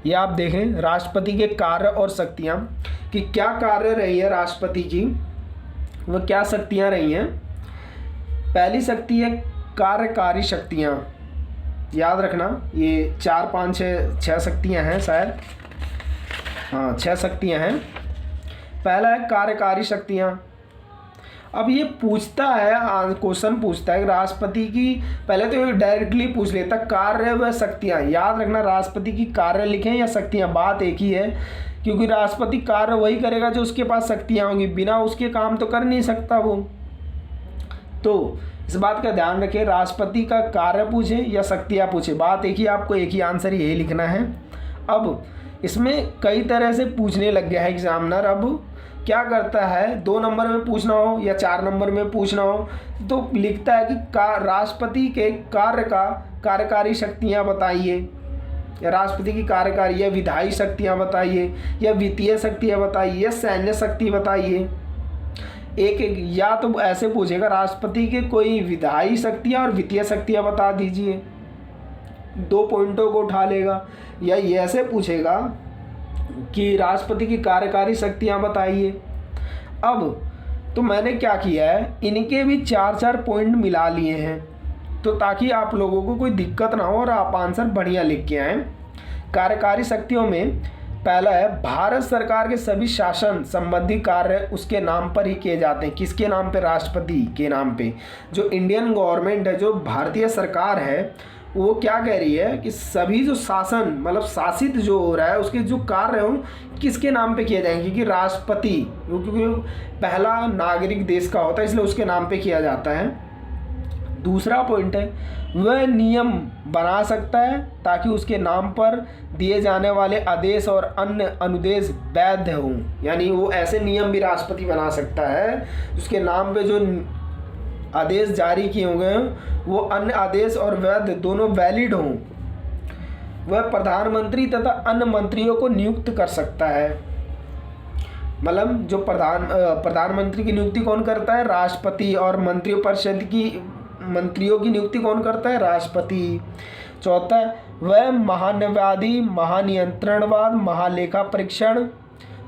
Speaker 1: ये आप देखें राष्ट्रपति के कार्य और शक्तियां कि क्या कार्य रही है राष्ट्रपति की, वो क्या शक्तियां रही हैं। पहली शक्ति है कार्यकारी शक्तियां। याद रखना ये 4 5 6 शक्तियां हैं शायद, हाँ 6 शक्तियां हैं। पहला है कार्यकारी शक्तियां। अब ये पूछता है, क्वेश्चन पूछता है राष्ट्रपति की, पहले तो ये डायरेक्टली पूछ लेता कार्य व शक्तियाँ। याद रखना राष्ट्रपति की कार्य लिखें या शक्तियाँ, बात एक ही है, क्योंकि राष्ट्रपति कार्य वही करेगा जो उसके पास शक्तियाँ होंगी, बिना उसके काम तो कर नहीं सकता वो। तो इस बात का ध्यान रखें, राष्ट्रपति का कार्य पूछे या शक्तियाँ पूछे, बात एक ही, आपको एक ही आंसर यही लिखना है। अब इसमें कई तरह से पूछने लग गया है एग्जामिनर। अब क्या करता है, 2 नंबर में पूछना हो या 4 नंबर में पूछना हो तो लिखता है कि राष्ट्रपति के कार्य का कार्यकारी शक्तियाँ बताइए, या राष्ट्रपति की कार्यकारी या विधायी शक्तियाँ बताइए, या वित्तीय शक्तियाँ बताइए, या सैन्य शक्ति बताइए। एक या तो ऐसे पूछेगा राष्ट्रपति के कोई विधायी शक्तियाँ और वित्तीय शक्तियाँ बता दीजिए, 2 पॉइंटों को उठा लेगा। या ये ऐसे पूछेगा कि राष्ट्रपति की कार्यकारी शक्तियां बताइए। अब तो मैंने क्या किया है, इनके भी 4-4 पॉइंट मिला लिए हैं, तो ताकि आप लोगों को कोई दिक्कत ना हो और आप आंसर बढ़िया लिख के आएँ। कार्यकारी शक्तियों में पहला है भारत सरकार के सभी शासन संबंधी कार्य उसके नाम पर ही किए जाते हैं। किसके नाम पे? राष्ट्रपति के नाम पे। जो इंडियन गवर्नमेंट है, जो भारतीय सरकार है, वो क्या कह रही है कि सभी जो शासन मतलब शासित जो हो रहा है उसके जो कार्य हों किसके नाम पे किए जाएंगे, क्योंकि राष्ट्रपति क्योंकि पहला नागरिक देश का होता है इसलिए उसके नाम पे किया जाता है। दूसरा पॉइंट है वह नियम बना सकता है ताकि उसके नाम पर दिए जाने वाले आदेश और अन्य अनुदेश वैध हों। यानी वो ऐसे नियम भी राष्ट्रपति बना सकता है उसके नाम पे जो आदेश जारी किए होंगे वो अन्य आदेश और वैध दोनों वैलिड हों। वह प्रधानमंत्री तथा अन्य मंत्रियों को नियुक्त कर सकता है। मतलब जो प्रधानमंत्री की नियुक्ति कौन करता है? राष्ट्रपति। और मंत्रिपरिषद की मंत्रियों की नियुक्ति कौन करता है? राष्ट्रपति। चौथा, वह महान्यायवादी, महानियंत्रणवाद, महालेखा परीक्षण,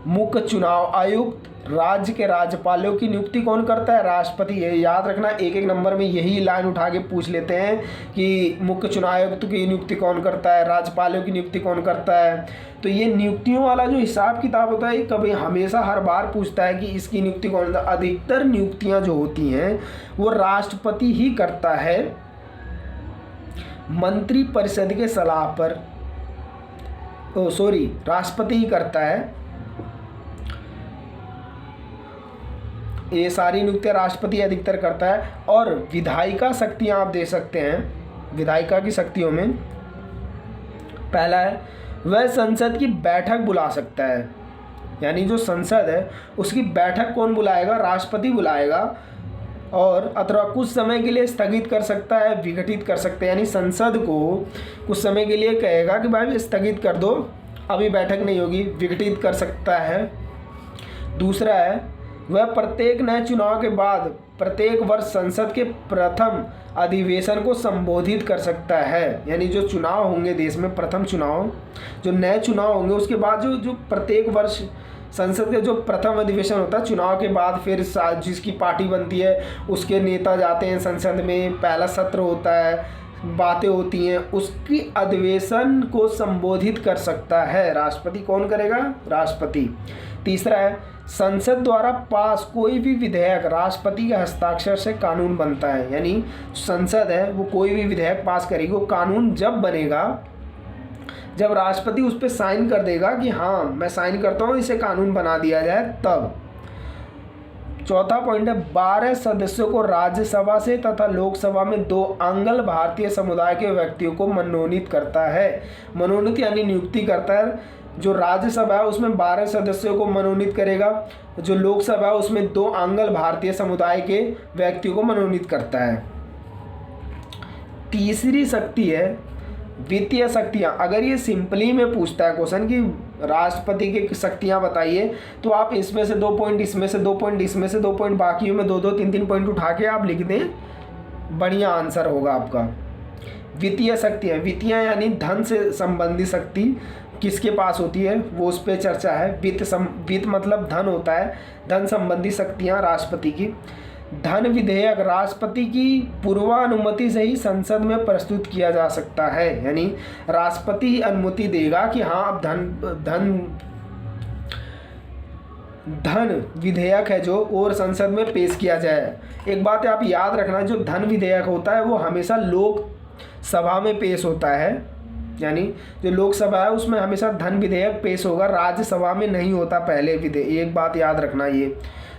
Speaker 1: मुख्य चुनाव आयुक्त, राज्य के राज्यपालों की नियुक्ति कौन करता है? राष्ट्रपति। ये याद रखना, एक एक नंबर में यही लाइन उठा के पूछ लेते हैं कि मुख्य चुनाव आयुक्त की नियुक्ति कौन करता है, राज्यपालों की नियुक्ति कौन करता है। तो ये नियुक्तियों वाला जो हिसाब किताब होता है कभी हमेशा हर बार पूछता है कि इसकी नियुक्ति कौन करता है। अधिकतर नियुक्तियाँ जो होती हैं वो राष्ट्रपति ही करता है मंत्रिपरिषद के सलाह पर। राष्ट्रपति ही करता है। ये सारी नियुक्तियाँ राष्ट्रपति अधिकतर करता है। और विधायिका शक्तियाँ आप दे सकते हैं। विधायिका की शक्तियों में पहला है वह संसद की बैठक बुला सकता है। यानी जो संसद है उसकी बैठक कौन बुलाएगा? राष्ट्रपति बुलाएगा। और अथवा कुछ समय के लिए स्थगित कर सकता है, विघटित कर सकते हैं, यानी संसद को कुछ समय के लिए कहेगा कि भाई स्थगित कर दो, अभी बैठक नहीं होगी, विघटित कर सकता है। दूसरा है वह प्रत्येक नए चुनाव के बाद प्रत्येक वर्ष संसद के प्रथम अधिवेशन को संबोधित कर सकता है, यानी जो चुनाव होंगे देश में, प्रथम चुनाव, जो नए चुनाव होंगे उसके बाद जो प्रत्येक वर्ष संसद के जो प्रथम अधिवेशन होता है, चुनाव के बाद फिर जिसकी पार्टी बनती है उसके नेता जाते हैं संसद में, पहला सत्र होता है, बातें होती हैं, उसकी अधिवेशन को संबोधित कर सकता है। राष्ट्रपति कौन करेगा? राष्ट्रपति। तीसरा है संसद द्वारा पास कोई भी विधेयक राष्ट्रपति के हस्ताक्षर से कानून बनता है, यानी संसद है वो कोई भी विधेयक पास करेगी, वो कानून जब बनेगा जब राष्ट्रपति उस पर साइन कर देगा कि हाँ मैं साइन करता हूँ, इसे कानून बना दिया जाए, तब। चौथा पॉइंट है 12 सदस्यों को राज्यसभा से तथा लोकसभा में 2 आंग्ल भारतीय समुदाय के व्यक्तियों को मनोनीत करता है। मनोनीत यानी नियुक्ति करता है। जो राज्यसभा है उसमें 12 सदस्यों को मनोनीत करेगा, जो लोकसभा है उसमें 2 आंग्ल भारतीय समुदाय के व्यक्तियों को मनोनीत करता है। तीसरी शक्ति है वित्तीय शक्तियाँ। अगर ये सिंपली में पूछता है क्वेश्चन कि राष्ट्रपति की शक्तियाँ बताइए, तो आप इसमें से 2 पॉइंट, इसमें से 2 पॉइंट, इसमें से 2 पॉइंट, बाकी में 2-2, 3-3 पॉइंट उठा के आप लिख दें, बढ़िया आंसर होगा आपका। वित्तीय शक्तियाँ, वित्तीय यानी धन से संबंधित शक्ति किसके पास होती है वो उस पर चर्चा है। वित्त मतलब धन होता है, धन संबंधी शक्तियाँ राष्ट्रपति की। धन विधेयक राष्ट्रपति की पूर्वानुमति से ही संसद में प्रस्तुत किया जा सकता है, यानी राष्ट्रपति अनुमति देगा कि हाँ अब धन विधेयक है जो और संसद में पेश किया जाए। एक बात आप याद रखना, जो धन विधेयक होता है वो हमेशा लोकसभा में पेश होता है, यानी जो लोकसभा है उसमें हमेशा धन विधेयक पेश होगा, राज्यसभा में नहीं होता पहले विधेयक, एक बात याद रखना ये।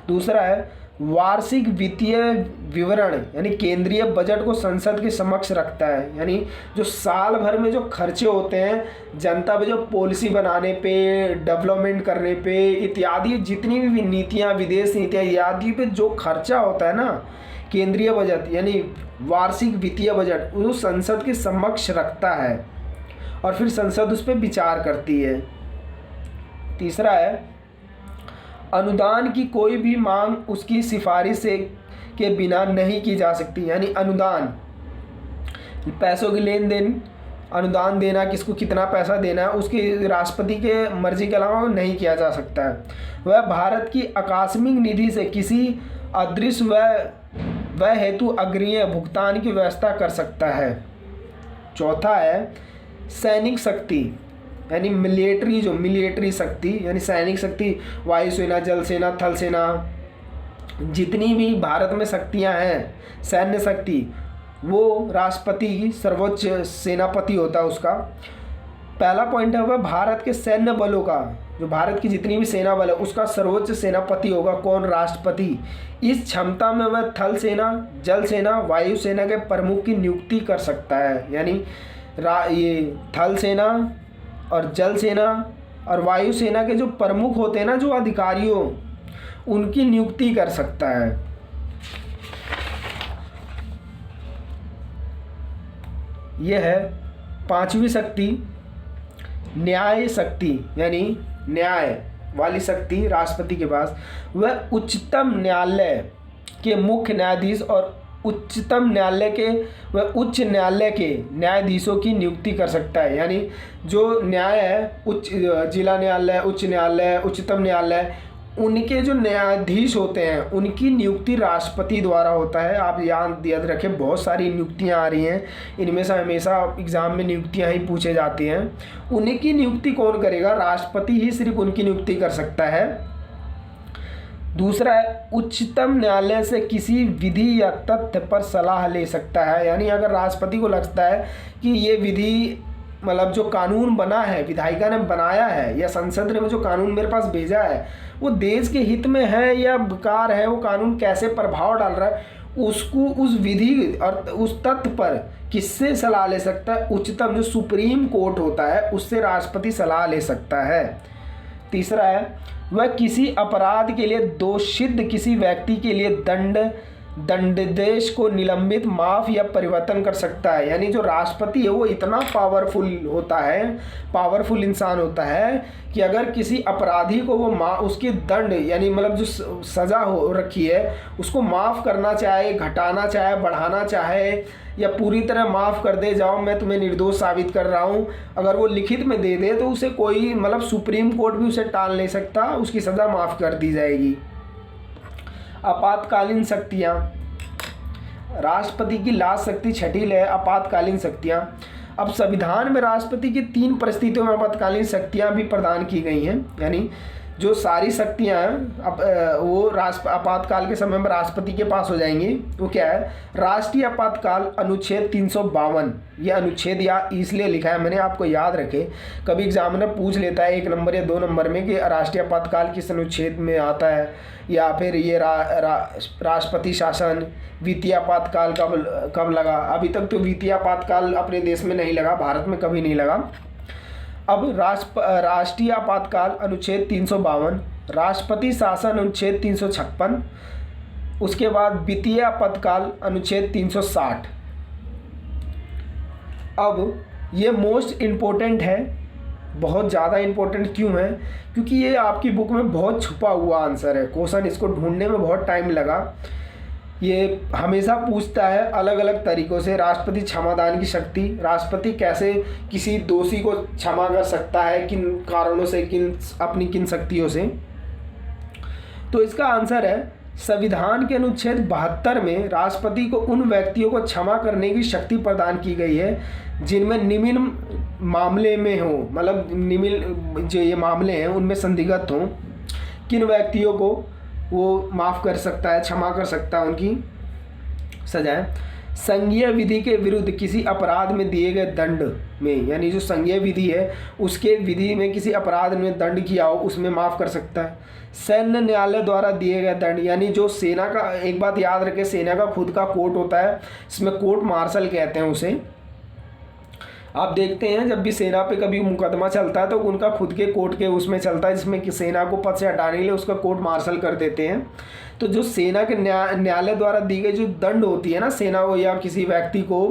Speaker 1: दूसरा है वार्षिक वित्तीय विवरण, यानी केंद्रीय बजट को संसद के समक्ष रखता है, यानी जो साल भर में जो खर्चे होते हैं जनता पे, जो पॉलिसी बनाने पे, डेवलपमेंट करने पे इत्यादि, जितनी भी नीतियाँ, विदेश नीतियाँ इत्यादि पे जो खर्चा होता है ना, केंद्रीय बजट यानी वार्षिक वित्तीय बजट, वो संसद के समक्ष रखता है और फिर संसद उस पर विचार करती है। तीसरा है अनुदान की कोई भी मांग उसकी सिफारिश के बिना नहीं की जा सकती, यानी अनुदान, पैसों की लेन देन, अनुदान देना, किसको कितना पैसा देना है, उसकी राष्ट्रपति के मर्जी के अलावा नहीं किया जा सकता है। वह भारत की आकस्मिक निधि से किसी अदृश्य व हेतु अग्रिम भुगतान की व्यवस्था कर सकता है। चौथा है सैनिक शक्ति, यानी मिलिट्री शक्ति, यानी सैनिक शक्ति, वायुसेना, जल सेना, थल सेना, जितनी भी भारत में शक्तियां हैं, सैन्य शक्ति, वो राष्ट्रपति की सर्वोच्च सेनापति होता है उसका। पहला पॉइंट है वह भारत के सैन्य बलों का, जो भारत की जितनी भी सेना बल है उसका सर्वोच्च सेनापति होगा कौन? राष्ट्रपति। इस क्षमता में वह थल सेना, जल सेना, वायु सेना के प्रमुख की नियुक्ति कर सकता है, यानी ये थल सेना और जल सेना और वायु सेना के जो प्रमुख होते हैं ना, जो अधिकारियों, उनकी नियुक्ति कर सकता है। यह है पांचवी शक्ति न्याय शक्ति, यानी न्याय वाली शक्ति राष्ट्रपति के पास। वह उच्चतम न्यायालय के मुख्य न्यायाधीश और उच्च न्यायालय के न्यायाधीशों की नियुक्ति कर सकता है, यानी जो न्याय है, जिला न्यायालय, उच्च न्यायालय, उच्चतम न्यायालय, उनके जो न्यायाधीश होते हैं उनकी नियुक्ति राष्ट्रपति द्वारा होता है। आप याद रखें, बहुत सारी नियुक्तियां आ रही हैं, इनमें से हमेशा एग्जाम में नियुक्तियां ही पूछे जाती हैं। उनकी नियुक्ति कौन करेगा? राष्ट्रपति ही सिर्फ उनकी नियुक्ति कर सकता है। दूसरा है उच्चतम न्यायालय से किसी विधि या तथ्य पर सलाह ले सकता है, यानी अगर राष्ट्रपति को लगता है कि ये विधि मतलब जो कानून बना है, विधायिका ने बनाया है या संसद ने जो कानून मेरे पास भेजा है वो देश के हित में है या बेकार है, वो कानून कैसे प्रभाव डाल रहा है, उसको उस विधि और उस तथ्य पर किससे सलाह ले सकता है? उच्चतम जो सुप्रीम कोर्ट होता है उससे राष्ट्रपति सलाह ले सकता है। तीसरा है वह किसी अपराध के लिए दोषित किसी व्यक्ति के लिए दंड दंडादेश को निलंबित, माफ या परिवर्तन कर सकता है। यानी जो राष्ट्रपति है वो इतना पावरफुल होता है, पावरफुल इंसान होता है कि अगर किसी अपराधी को वो उसके दंड यानी मतलब जो सज़ा हो रखी है उसको माफ़ करना चाहे, घटाना चाहे, बढ़ाना चाहे या पूरी तरह माफ़ कर दे, जाओ मैं तुम्हें निर्दोष साबित कर रहा हूँ, अगर वो लिखित में दे दे तो उसे कोई मतलब सुप्रीम कोर्ट भी उसे टाल नहीं सकता, उसकी सज़ा माफ़ कर दी जाएगी। आपातकालीन शक्तियाँ, राष्ट्रपति की लास्ट शक्ति छठी है आपातकालीन शक्तियाँ। अब संविधान में राष्ट्रपति की 3 परिस्थितियों में आपातकालीन शक्तियाँ भी प्रदान की गई हैं। यानी जो सारी शक्तियाँ हैं अब वो आपातकाल के समय में राष्ट्रपति के पास हो जाएंगी। वो क्या है? राष्ट्रीय आपातकाल अनुच्छेद 352। ये अनुच्छेद या इसलिए लिखा है मैंने, आपको याद रखे, कभी एग्जामिनर पूछ लेता है 1 नंबर या 2 नंबर में कि राष्ट्रीय आपातकाल किस अनुच्छेद में आता है, या फिर ये राष्ट्रपति शासन, वित्तीय आपातकाल कब लगा। अभी तक तो वित्तीय आपातकाल अपने देश में नहीं लगा, भारत में कभी नहीं लगा। अब राष्ट्रीय आपातकाल अनुच्छेद 352, राष्ट्रपति शासन अनुच्छेद 356, उसके बाद वित्तीय आपातकाल अनुच्छेद 360। अब ये मोस्ट इम्पोर्टेंट है, बहुत ज़्यादा इम्पोर्टेंट क्यों है? क्योंकि ये आपकी बुक में बहुत छुपा हुआ आंसर है, क्वेश्चन इसको ढूंढने में बहुत टाइम लगा। ये हमेशा पूछता है अलग अलग तरीक़ों से, राष्ट्रपति क्षमादान की शक्ति, राष्ट्रपति कैसे किसी दोषी को क्षमा कर सकता है, किन कारणों से, अपनी किन शक्तियों से। तो इसका आंसर है संविधान के अनुच्छेद 72 में राष्ट्रपति को उन व्यक्तियों को क्षमा करने की शक्ति प्रदान की गई है जिनमें निम्न मामले में हो, मतलब निम्न जो ये मामले हैं उनमें संदिग्ध हों। किन व्यक्तियों को वो माफ़ कर सकता है, क्षमा कर सकता है उनकी सजाएं? संघीय विधि के विरुद्ध किसी अपराध में दिए गए दंड में, यानी जो संघीय विधि है उसके विधि में किसी अपराध में दंड किया हो उसमें माफ़ कर सकता है। सैन्य न्यायालय द्वारा दिए गए दंड, यानी जो सेना का, एक बात याद रखें, सेना का खुद का कोर्ट होता है, इसमें कोर्ट मार्शल कहते हैं उसे। आप देखते हैं जब भी सेना पे कभी मुकदमा चलता है तो उनका खुद के कोर्ट के उसमें चलता है, जिसमें कि सेना को पद से हटाने के लिए उसका कोर्ट मार्शल कर देते हैं। तो जो सेना के न्यायालय द्वारा दी गई जो दंड होती है ना सेना को या किसी व्यक्ति को,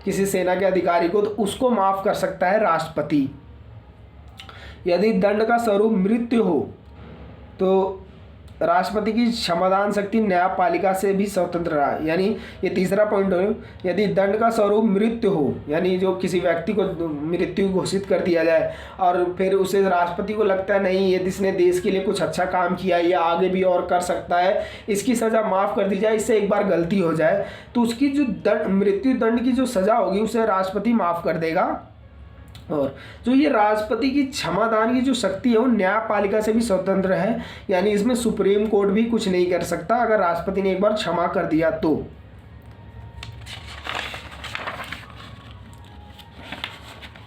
Speaker 1: किसी सेना के अधिकारी को, तो उसको माफ़ कर सकता है राष्ट्रपति। यदि दंड का स्वरूप मृत्यु हो तो राष्ट्रपति की क्षमादान शक्ति न्यायपालिका से भी स्वतंत्र रहा। यानी ये तीसरा पॉइंट हो, यदि दंड का स्वरूप मृत्यु हो, यानी जो किसी व्यक्ति को मृत्यु घोषित कर दिया जाए और फिर उसे राष्ट्रपति को लगता है नहीं ये इसने देश के लिए कुछ अच्छा काम किया या आगे भी और कर सकता है, इसकी सज़ा माफ़ कर दी जाए, इससे एक बार गलती हो जाए तो उसकी जो मृत्यु दंड की जो सज़ा होगी उसे राष्ट्रपति माफ़ कर देगा। और जो ये राष्ट्रपति की क्षमादान की जो शक्ति है वो न्यायपालिका से भी स्वतंत्र है, यानी इसमें सुप्रीम कोर्ट भी कुछ नहीं कर सकता अगर राष्ट्रपति ने एक बार क्षमा कर दिया तो।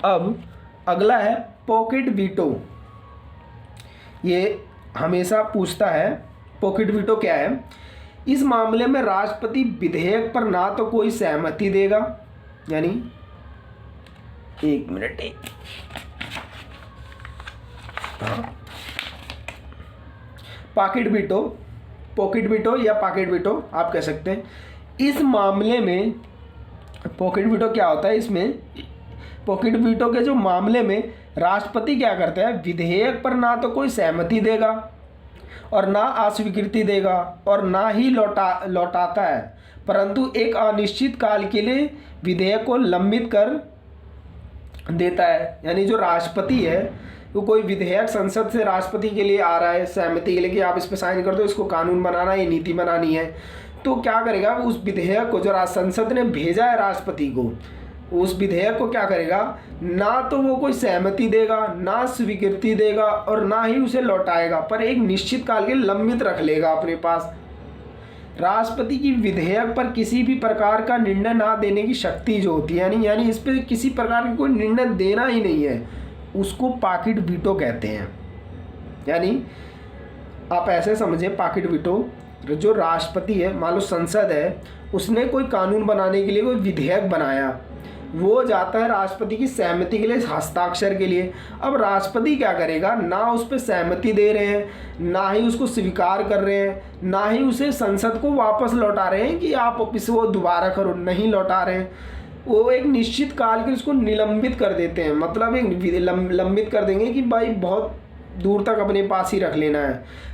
Speaker 1: अब अगला है पॉकेट वीटो। ये हमेशा पूछता है पॉकेट वीटो क्या है। इस मामले में राष्ट्रपति विधेयक पर ना तो कोई सहमति देगा, यानी एक मिनट पॉकेट वीटो या पॉकेट वीटो आप कह सकते हैं। इस मामले में पॉकेट वीटो क्या होता है? इसमें पॉकेट वीटो के जो मामले में राष्ट्रपति क्या करता है, विधेयक पर ना तो कोई सहमति देगा और ना अस्वीकृति देगा और ना ही लौटाता है, परंतु एक अनिश्चित काल के लिए विधेयक को लंबित कर देता है। यानी जो राष्ट्रपति है वो कोई विधेयक संसद से राष्ट्रपति के लिए आ रहा है सहमति के लिए कि आप इस पे साइन कर दो, इसको कानून बनाना है, ये नीति बनानी है, तो क्या करेगा उस विधेयक को जो संसद ने भेजा है राष्ट्रपति को, उस विधेयक को क्या करेगा, ना तो वो कोई सहमति देगा, ना स्वीकृति देगा और ना ही उसे लौटाएगा, पर एक निश्चित काल के लंबित रख लेगा अपने पास। राष्ट्रपति की विधेयक पर किसी भी प्रकार का निर्णय ना देने की शक्ति जो होती है, यानी इस पर किसी प्रकार का कोई निर्णय देना ही नहीं है, उसको पॉकेट वीटो कहते हैं। यानी आप ऐसे समझें पॉकेट वीटो, जो राष्ट्रपति है, मान लो संसद है, उसने कोई कानून बनाने के लिए कोई विधेयक बनाया, वो जाता है राष्ट्रपति की सहमति के लिए, हस्ताक्षर के लिए। अब राष्ट्रपति क्या करेगा, ना उस पर सहमति दे रहे हैं, ना ही उसको स्वीकार कर रहे हैं, ना ही उसे संसद को वापस लौटा रहे हैं कि आप इसे वो दोबारा करो, नहीं लौटा रहे हैं। वो एक निश्चित काल के उसको निलंबित कर देते हैं, मतलब एक लंबित कर देंगे कि भाई बहुत दूर तक अपने पास ही रख लेना है।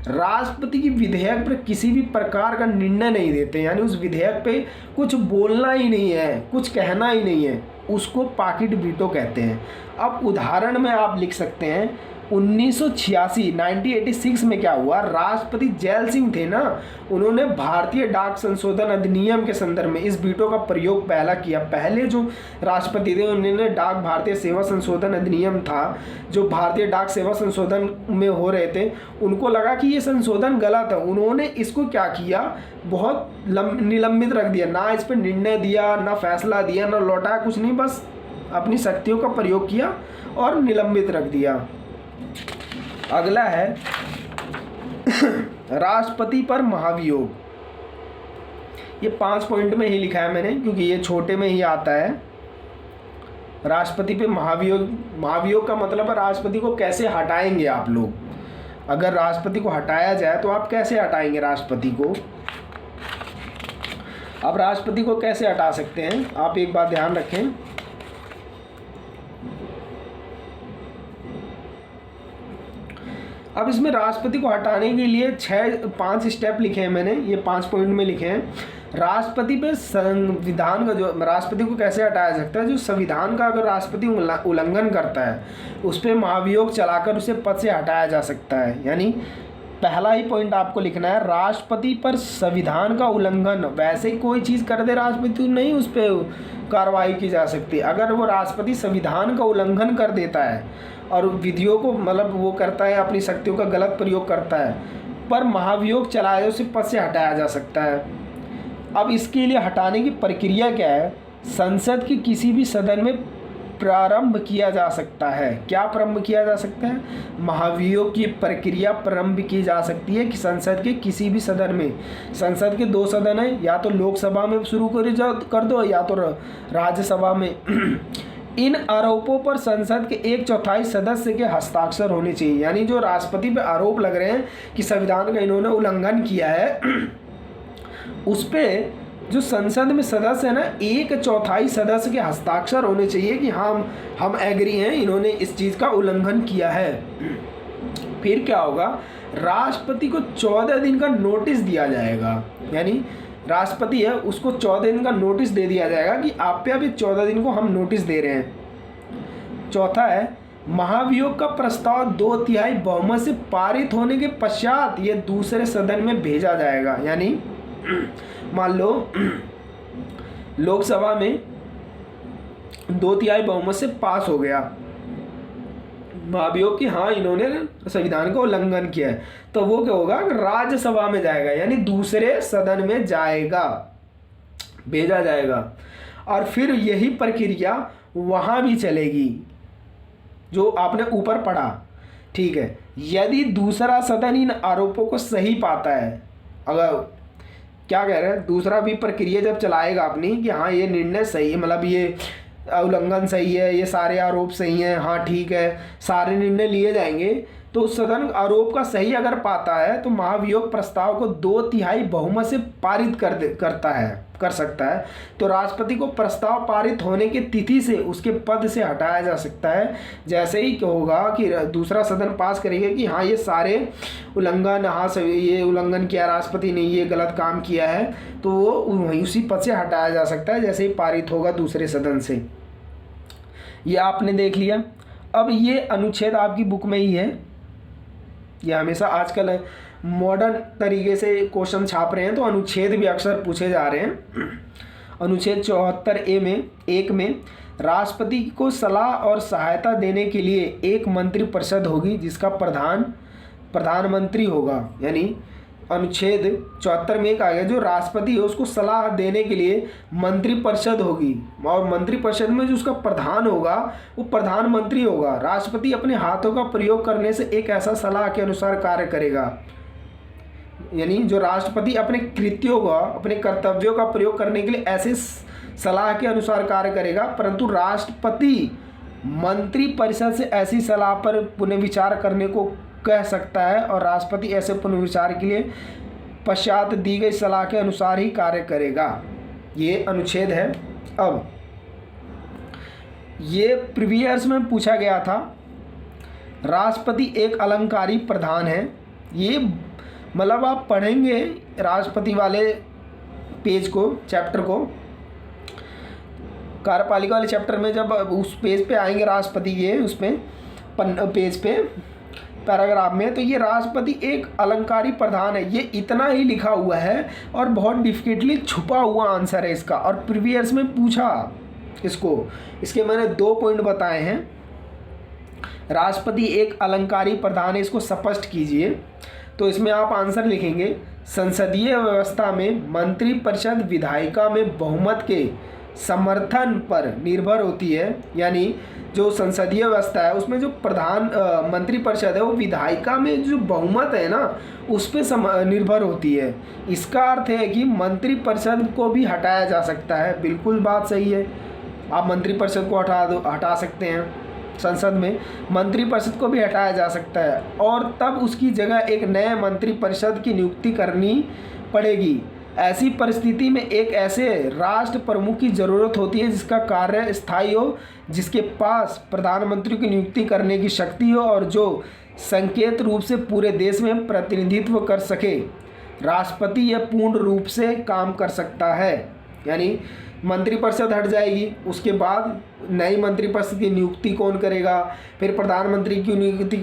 Speaker 1: राष्ट्रपति की विधेयक पर किसी भी प्रकार का निर्णय नहीं देते, यानी उस विधेयक पे कुछ बोलना ही नहीं है, कुछ कहना ही नहीं है, उसको पॉकेट वीटो कहते हैं। अब उदाहरण में आप लिख सकते हैं 1986 में क्या हुआ, राष्ट्रपति जैल सिंह थे ना, उन्होंने भारतीय डाक संशोधन अधिनियम के संदर्भ में इस वीटो का प्रयोग पहला किया। पहले जो राष्ट्रपति थे उन्होंने डाक भारतीय सेवा संशोधन अधिनियम था, जो भारतीय डाक सेवा संशोधन में हो रहे थे, उनको लगा कि ये संशोधन गलत है। उन्होंने इसको क्या किया, बहुत निलंबित रख दिया, ना इस पर निर्णय दिया, ना फैसला दिया, ना लौटाया, कुछ नहीं, बस अपनी शक्तियों का प्रयोग किया और निलंबित रख दिया। अगला है राष्ट्रपति पर महाभियोग। ये 5 पॉइंट में ही लिखा है मैंने, क्योंकि ये छोटे में ही आता है। राष्ट्रपति पे महाभियोग, महाभियोग का मतलब है राष्ट्रपति को कैसे हटाएंगे आप लोग। अगर राष्ट्रपति को हटाया जाए तो आप कैसे हटाएंगे राष्ट्रपति को। अब राष्ट्रपति को कैसे हटा सकते हैं, आप एक बात ध्यान रखें, अब इसमें राष्ट्रपति को हटाने के लिए 5 स्टेप लिखे हैं मैंने, ये 5 पॉइंट में लिखे हैं। राष्ट्रपति पे संविधान का, जो राष्ट्रपति को कैसे हटाया सकता है, जो संविधान का अगर राष्ट्रपति उल्लंघन करता है उस पर महाभियोग चलाकर उसे पद से हटाया जा सकता है। यानी पहला ही पॉइंट आपको लिखना है, राष्ट्रपति पर संविधान का उल्लंघन, वैसे ही कोई चीज़ कर दे राष्ट्रपति नहीं उस पर कार्रवाई की जा सकती। अगर वो राष्ट्रपति संविधान का उल्लंघन कर देता है और विधियों को मतलब वो करता है, अपनी शक्तियों का गलत प्रयोग करता है, पर महाभियोग चलाया उसे पद से हटाया जा सकता है। अब इसके लिए हटाने की प्रक्रिया क्या है, संसद की किसी भी सदन में प्रारंभ किया जा सकता है। क्या प्रारंभ किया जा सकता है, महाभियोग की प्रक्रिया प्रारंभ की जा सकती है कि संसद के किसी भी सदन में। संसद के 2 सदन है, या तो लोकसभा में शुरू कर दो या तो राज्यसभा में। इन आरोपों पर संसद के 1/4 सदस्य के हस्ताक्षर होने चाहिए। यानी जो राष्ट्रपति पे आरोप लग रहे हैं कि संविधान का इन्होंने उल्लंघन किया है, उस पर जो संसद में सदस्य है ना, 1/4 सदस्य के हस्ताक्षर होने चाहिए कि हम एग्री हैं, इन्होंने इस चीज़ का उल्लंघन किया है। फिर क्या होगा, राष्ट्रपति को 14 दिन का नोटिस दिया जाएगा। यानी राष्ट्रपति है उसको 14 दिन का नोटिस दे दिया जाएगा कि आप पे अभी 14 दिन को हम नोटिस दे रहे हैं। चौथा है, महाभियोग का प्रस्ताव 2/3 बहुमत से पारित होने के पश्चात ये दूसरे सदन में भेजा जाएगा। यानी मान लो लोकसभा में 2/3 बहुमत से पास हो गया महाभियोग कि हाँ इन्होंने संविधान का उल्लंघन किया है, तो वो क्या होगा, राज्यसभा में जाएगा, यानी दूसरे सदन में जाएगा, भेजा जाएगा। और फिर यही प्रक्रिया वहाँ भी चलेगी जो आपने ऊपर पढ़ा। ठीक है, यदि दूसरा सदन इन आरोपों को सही पाता है, अगर क्या कह रहे हैं, दूसरा भी प्रक्रिया जब चलाएगा अपनी कि हाँ ये निर्णय सही है, मतलब ये उल्लंघन सही है, ये सारे आरोप सही हैं, हाँ ठीक है, सारे निर्णय लिए जाएंगे, तो सदन आरोप का सही अगर पाता है तो महाभियोग प्रस्ताव को 2/3 बहुमत से पारित कर सकता है। तो राष्ट्रपति को प्रस्ताव पारित होने की तिथि से उसके पद से हटाया जा सकता है। जैसे ही होगा कि दूसरा सदन पास करेगा कि हाँ ये सारे उल्लंघन, हाँ ये उल्लंघन किया राष्ट्रपति ने, ये गलत काम किया है, तो वो वहीं उसी पद से हटाया जा सकता है जैसे ही पारित होगा दूसरे सदन से। ये आपने देख लिया। अब ये अनुच्छेद आपकी बुक में ही है, ये हमेशा आजकल मॉडर्न तरीके से क्वेश्चन छाप रहे हैं, तो अनुच्छेद भी अक्सर पूछे जा रहे हैं। अनुच्छेद 74A में 1 में राष्ट्रपति को सलाह और सहायता देने के लिए एक मंत्रिपरिषद होगी जिसका प्रधानमंत्री होगा। यानी अनुच्छेद 74 में एक आ गया, जो राष्ट्रपति है उसको सलाह देने के लिए मंत्रिपरिषद होगी, और मंत्रिपरिषद में जो उसका प्रधान होगा वो प्रधानमंत्री होगा। राष्ट्रपति अपने हाथों का प्रयोग करने से एक ऐसा सलाह के अनुसार कार्य करेगा। यानी जो राष्ट्रपति अपने कृत्यों का, अपने कर्तव्यों का प्रयोग करने के लिए ऐसे सलाह के अनुसार कार्य करेगा, परंतु राष्ट्रपति मंत्रिपरिषद से ऐसी सलाह पर पुनर्विचार करने को कह सकता है और राष्ट्रपति ऐसे पुनर्विचार के लिए पश्चात दी गई सलाह के अनुसार ही कार्य करेगा। ये अनुच्छेद है। अब ये प्रीवियस में पूछा गया था, राष्ट्रपति एक अलंकारी प्रधान है। ये मतलब आप पढ़ेंगे राष्ट्रपति वाले पेज को, चैप्टर को, कार्यपालिका वाले चैप्टर में जब उस पेज पे आएंगे राष्ट्रपति के उसमें पेज पे पैराग्राफ में, तो ये राष्ट्रपति एक अलंकारी प्रधान है, ये इतना ही लिखा हुआ है और बहुत डिफिकल्टली छुपा हुआ आंसर है इसका। और प्रीवियस में पूछा इसको, इसके मैंने 2 पॉइंट बताए हैं। राष्ट्रपति एक अलंकारी प्रधान है, इसको स्पष्ट कीजिए। तो इसमें आप आंसर लिखेंगे, संसदीय व्यवस्था में मंत्रिपरिषद विधायिका में बहुमत के समर्थन पर निर्भर होती है। यानी जो संसदीय व्यवस्था है उसमें जो प्रधान मंत्रिपरिषद है वो विधायिका में जो बहुमत है ना उस पर निर्भर होती है। इसका अर्थ है कि मंत्रिपरिषद को भी हटाया जा सकता है। बिल्कुल बात सही है, आप मंत्रिपरिषद को हटा सकते हैं, संसद में मंत्रिपरिषद को भी हटाया जा सकता है और तब उसकी जगह एक नए मंत्रिपरिषद की नियुक्ति करनी पड़ेगी। ऐसी परिस्थिति में एक ऐसे राष्ट्र प्रमुख की ज़रूरत होती है जिसका कार्य स्थायी हो, जिसके पास प्रधानमंत्री की नियुक्ति करने की शक्ति हो और जो संकेत रूप से पूरे देश में प्रतिनिधित्व कर सके। राष्ट्रपति यह पूर्ण रूप से काम कर सकता है। यानी मंत्रिपरिषद हट जाएगी, उसके बाद नई मंत्रिपरिषद की नियुक्ति कौन करेगा, फिर प्रधानमंत्री की नियुक्ति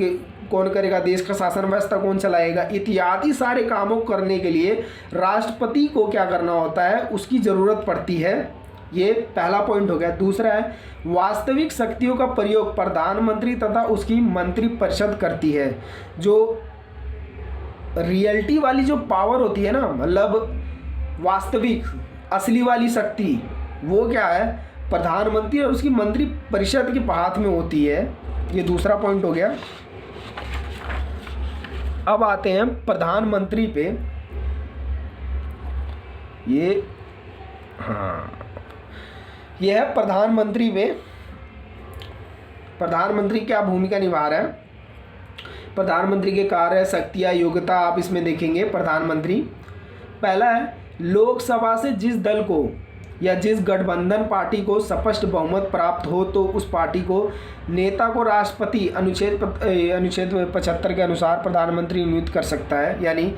Speaker 1: कौन करेगा, देश का शासन व्यवस्था कौन चलाएगा, इत्यादि सारे कामों को करने के लिए राष्ट्रपति को क्या करना होता है, उसकी ज़रूरत पड़ती है। ये पहला पॉइंट हो गया। दूसरा है, वास्तविक शक्तियों का प्रयोग प्रधानमंत्री तथा उसकी मंत्रिपरिषद करती है। जो रियलिटी वाली जो पावर होती है ना, मतलब वास्तविक असली वाली शक्ति, वो क्या है, प्रधानमंत्री और उसकी मंत्रिपरिषद के हाथ में होती है। ये दूसरा पॉइंट हो गया। अब आते हैं प्रधानमंत्री पे। ये है प्रधानमंत्री पे। प्रधानमंत्री क्या भूमिका निभा रहा है, प्रधानमंत्री के कार्य, शक्तियाँ, योग्यता आप इसमें देखेंगे। प्रधानमंत्री पहला है, लोकसभा से जिस दल को या जिस गठबंधन पार्टी को स्पष्ट बहुमत प्राप्त हो तो उस पार्टी को नेता को राष्ट्रपति अनुच्छेद 75 के अनुसार प्रधानमंत्री नियुक्त कर सकता है। यानी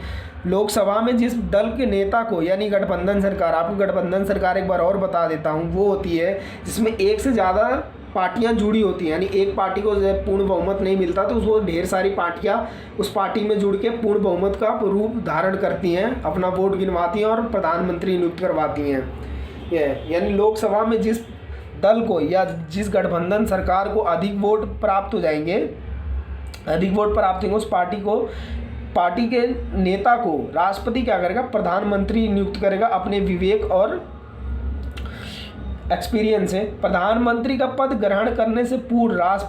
Speaker 1: लोकसभा में जिस दल के नेता को, यानी गठबंधन सरकार, आपको गठबंधन सरकार एक बार और बता देता हूँ, वो होती है जिसमें एक से ज़्यादा पार्टियां जुड़ी होती हैं। यानी एक पार्टी को पूर्ण बहुमत नहीं मिलता तो उसको ढेर सारी पार्टियां उस पार्टी में जुड़ के पूर्ण बहुमत का रूप धारण करती हैं, अपना वोट गिनवाती हैं और प्रधानमंत्री नियुक्त करवाती हैं। यानी लोकसभा में जिस दल को या जिस गठबंधन सरकार को अधिक वोट प्राप्त हो जाएंगे, उस पार्टी के नेता को राष्ट्रपति क्या करेगा, प्रधानमंत्री नियुक्त करेगा अपने विवेक और एक्सपीरियंस है। प्रधानमंत्री का पद ग्रहण करने से पूर्व राष्ट्रपति